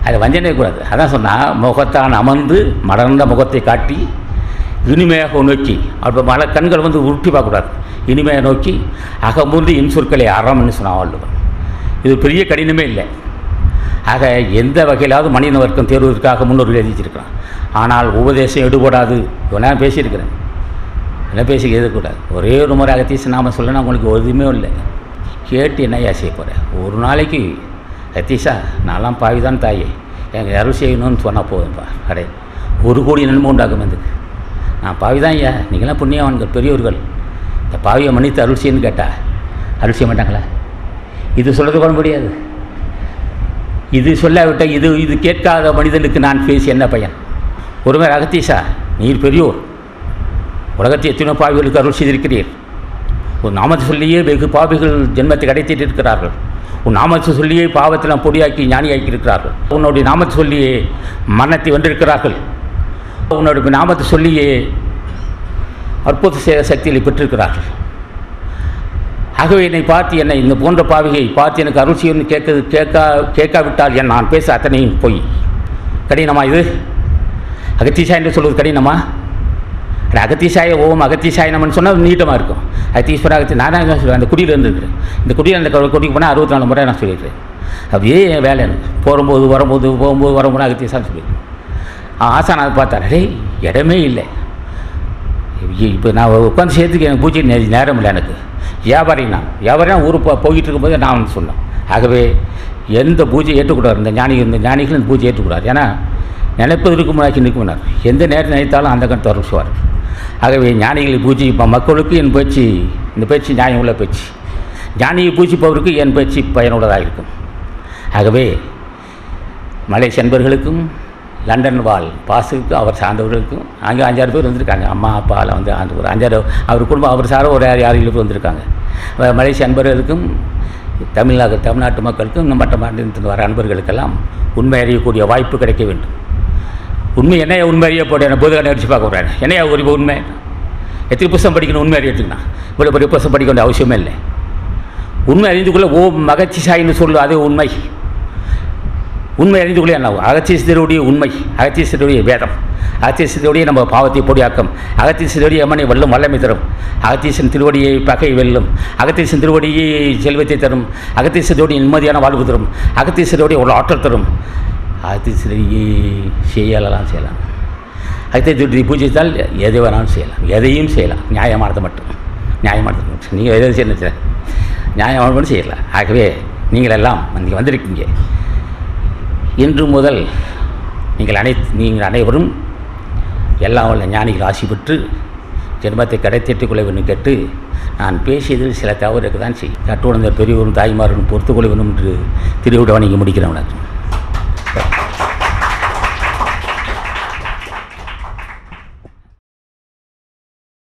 அதை வஞ்சனே கூடாது. அதான் சொன்னால் முகத்தான் அமர்ந்து மலர்ந்த முகத்தை காட்டி இனிமையாக நோக்கி, அப்போ கண்கள் உருட்டி பார்க்கக்கூடாது, இனிமையாக நோக்கி அகமுர்ந்து இன்சொற்களை அறம்னு சொன்னால் வள்ளுவன். இது பெரிய கடினமே இல்லை. ஆக எந்த வகையிலாவது மனித வர்க்கம் தேர்வதற்காக முன்னோர்கள் எழுதிச்சிருக்கிறான். ஆனால் உபதேசம் எடுபடாது. நான் பேசியிருக்கிறேன், என்ன பேசி எழுதக்கூடாது. ஒரே ஒரு முறை அகத்தீச நாம சொல்லணும், உங்களுக்கு எதுவுமே இல்லை. கேட்டு என்னையா செய்ய போகிறேன்? ஒரு நாளைக்கு அகத்தீசா நான்லாம் பாவிதான் தாயே, எங்கள் அருள் செய்யணும்னு சொன்னால் போதும்பா. அடே 1 கோடி நன்மை உண்டாகும். வந்து நான் பாவிதான் ஐயா, நீங்களாம் புண்ணியவான்கள் பெரியவர்கள், இந்த பாவியை மன்னித்து அருள் செய்யணும்னு கேட்டால் அருள் செய்ய மாட்டாங்களா? இது சொல்கிறது கொள்ள முடியாது. இது சொல்லாவிட்டால் இது கேட்காத மனிதனுக்கு நான் பேசி என்ன பயன்? ஒருவர் அகத்தீசா நீர் பெரியோர், உலகத்தில் எத்தனையோ பாவிகளுக்கு அருள் செய்திருக்கிறீர். உன் நாமத்தை சொல்லியே வெகு பாவிகள் ஜென்மத்தை கிடைத்திட்டு இருக்கிறார்கள். உன் நாமத்தை சொல்லியே பாவத்தெல்லாம் பொடியாக்கி ஞானியாக்கி இருக்கிறார்கள். உன்னுடைய நாமத்தை சொல்லியே மரணத்தை வென்றிருக்கிறார்கள். உன்னுடைய நாமத்தை சொல்லியே அற்புத சக்திகளை பெற்றிருக்கிறார்கள். ஆகவே என்னை பார்த்து, என்னை இந்த போன்ற பாவிகை பார்த்து எனக்கு அருள் செய்யணும்னு கேட்காவிட்டால் நான் பேச அத்தனையும் போய் கடினமா? இது அகத்தீசாய் என்று சொல்வது கடினமா? அகத்தீசாய ஓம் அகத்தீசாய நம்மன்னு சொன்னால் நீட்டமாக இருக்கும். அகத்தீஸ்வர நான் தான் சொல்லுவேன். அந்த குடியில் இருந்துருக்கிறேன். இந்த குடியில் அந்த குடிக்கு போனால் 64 முறை நான் சொல்லியிருக்கிறேன். அப்படியே என் வேலை எனக்கு போகும்போது வரும்போது அகத்தீசான்னு சொல்லியிருக்கேன். ஆசான் அதை பார்த்தார், அடே இடமே இல்லை, இப்போ நான் உட்காந்து சேர்த்துக்கு எனக்கு பூஜை நேரம் இல்லை. எனக்கு வியாபாரினா ஊருக்கு போய்கிட்டு இருக்கும்போது நான் சொன்னேன். ஆகவே எந்த பூஜை ஏற்றுக்கூடாது, இந்த ஞானிகள் இந்த பூஜை ஏற்றுக்கூடாது. ஏன்னா நினைப்பதற்கு முன்னாடி நிற்குனார். எந்த நேரம் நினைத்தாலும் அந்த கண் தொடர்ச்சுவார். ஆகவே ஞானிகளை பூஜை மக்களுக்கு என் பேச்சு, இந்த பேச்சு நியாயம் உள்ள பேச்சு. ஞானியை பூஜிப்பவருக்கு என் பேச்சு பயனுள்ளதாக இருக்கும். ஆகவே மலேசிய நண்பர்களுக்கும் லண்டன் வாழ் பாசுக்கு அவர் சார்ந்தவர்களுக்கும் அங்கே 5-6 பேர் வந்திருக்காங்க. அம்மா அப்பாவில் அந்த ஒரு 5-6 அவர் குடும்பம் அவர் சார ஒரு 6-7 பேர் வந்திருக்காங்க. மலேசிய அன்பர்களுக்கும் தமிழ்நாட்டு மக்களுக்கும் மற்ற மாநிலத்தில் வர அன்பர்களுக்கெல்லாம் உண்மை அறியக்கூடிய வாய்ப்பு கிடைக்க வேண்டும். உண்மை என்னையா உண்மை அறிய போட்டு பொதுவாக அடிச்சு பார்க்க போகிறேன். என்னையா ஒரு உண்மை எத்தனை புத்தகம் படிக்கணும்? உண்மை அறியத்துக்குண்ணா இவ்வளோ பெரிய புத்தகம் படிக்க வேண்டிய அவசியமே இல்லை. உண்மை அறிந்துக்குள்ளே அகத்தீசாயின்னு சொல்லு, அது உண்மை. உண்மை அறிந்துக்குள்ளே என்ன? அகத்தீசருடைய உண்மை, அகத்தீசருடைய வேதம், அகத்தீசருடைய நம்ம பாவத்தை பொடியாக்கம், அகத்தீசருடைய அம்மனை வெல்லும் வல்லமை தரும், அகத்தீசன் திருவடியை பகை வெல்லும், அகத்தீசன் திருவடியை செல்வத்தை தரும், அகத்தீசருடைய நிம்மதியான வாழ்வு தரும், அகத்தீசருடைய ஒரு ஆற்றல் தரும். அகத்தீசரையே செய்யலாம். அகத்தீசருடைய பூஜித்தால் எதை வேணாலும் செய்யலாம், எதையும் செய்யலாம். நியாயமானது மட்டும் நீங்கள் எதை செய்யணும், நியாயமான செய்யலாம். ஆகவே நீங்கள் எல்லாம் நீங்கள் வந்திருக்கீங்க. இன்று முதல் நீங்கள் அனைவரும் எல்லாம் உள்ள ஞானிகள் ஆசி பெற்று ஜென்மத்தை கடைத்தேற்றிக் கொள்ள வேண்டும் கேட்டு, நான் பேசியதில் சில தவறுக்கு தான் செய்யும். கட்டுணர்ந்த பெரியவரும் தாய்மாரும் பொறுத்துக்கொள்ள வேண்டும் என்று திருவிழா வணங்கி முடிக்கிறேன்.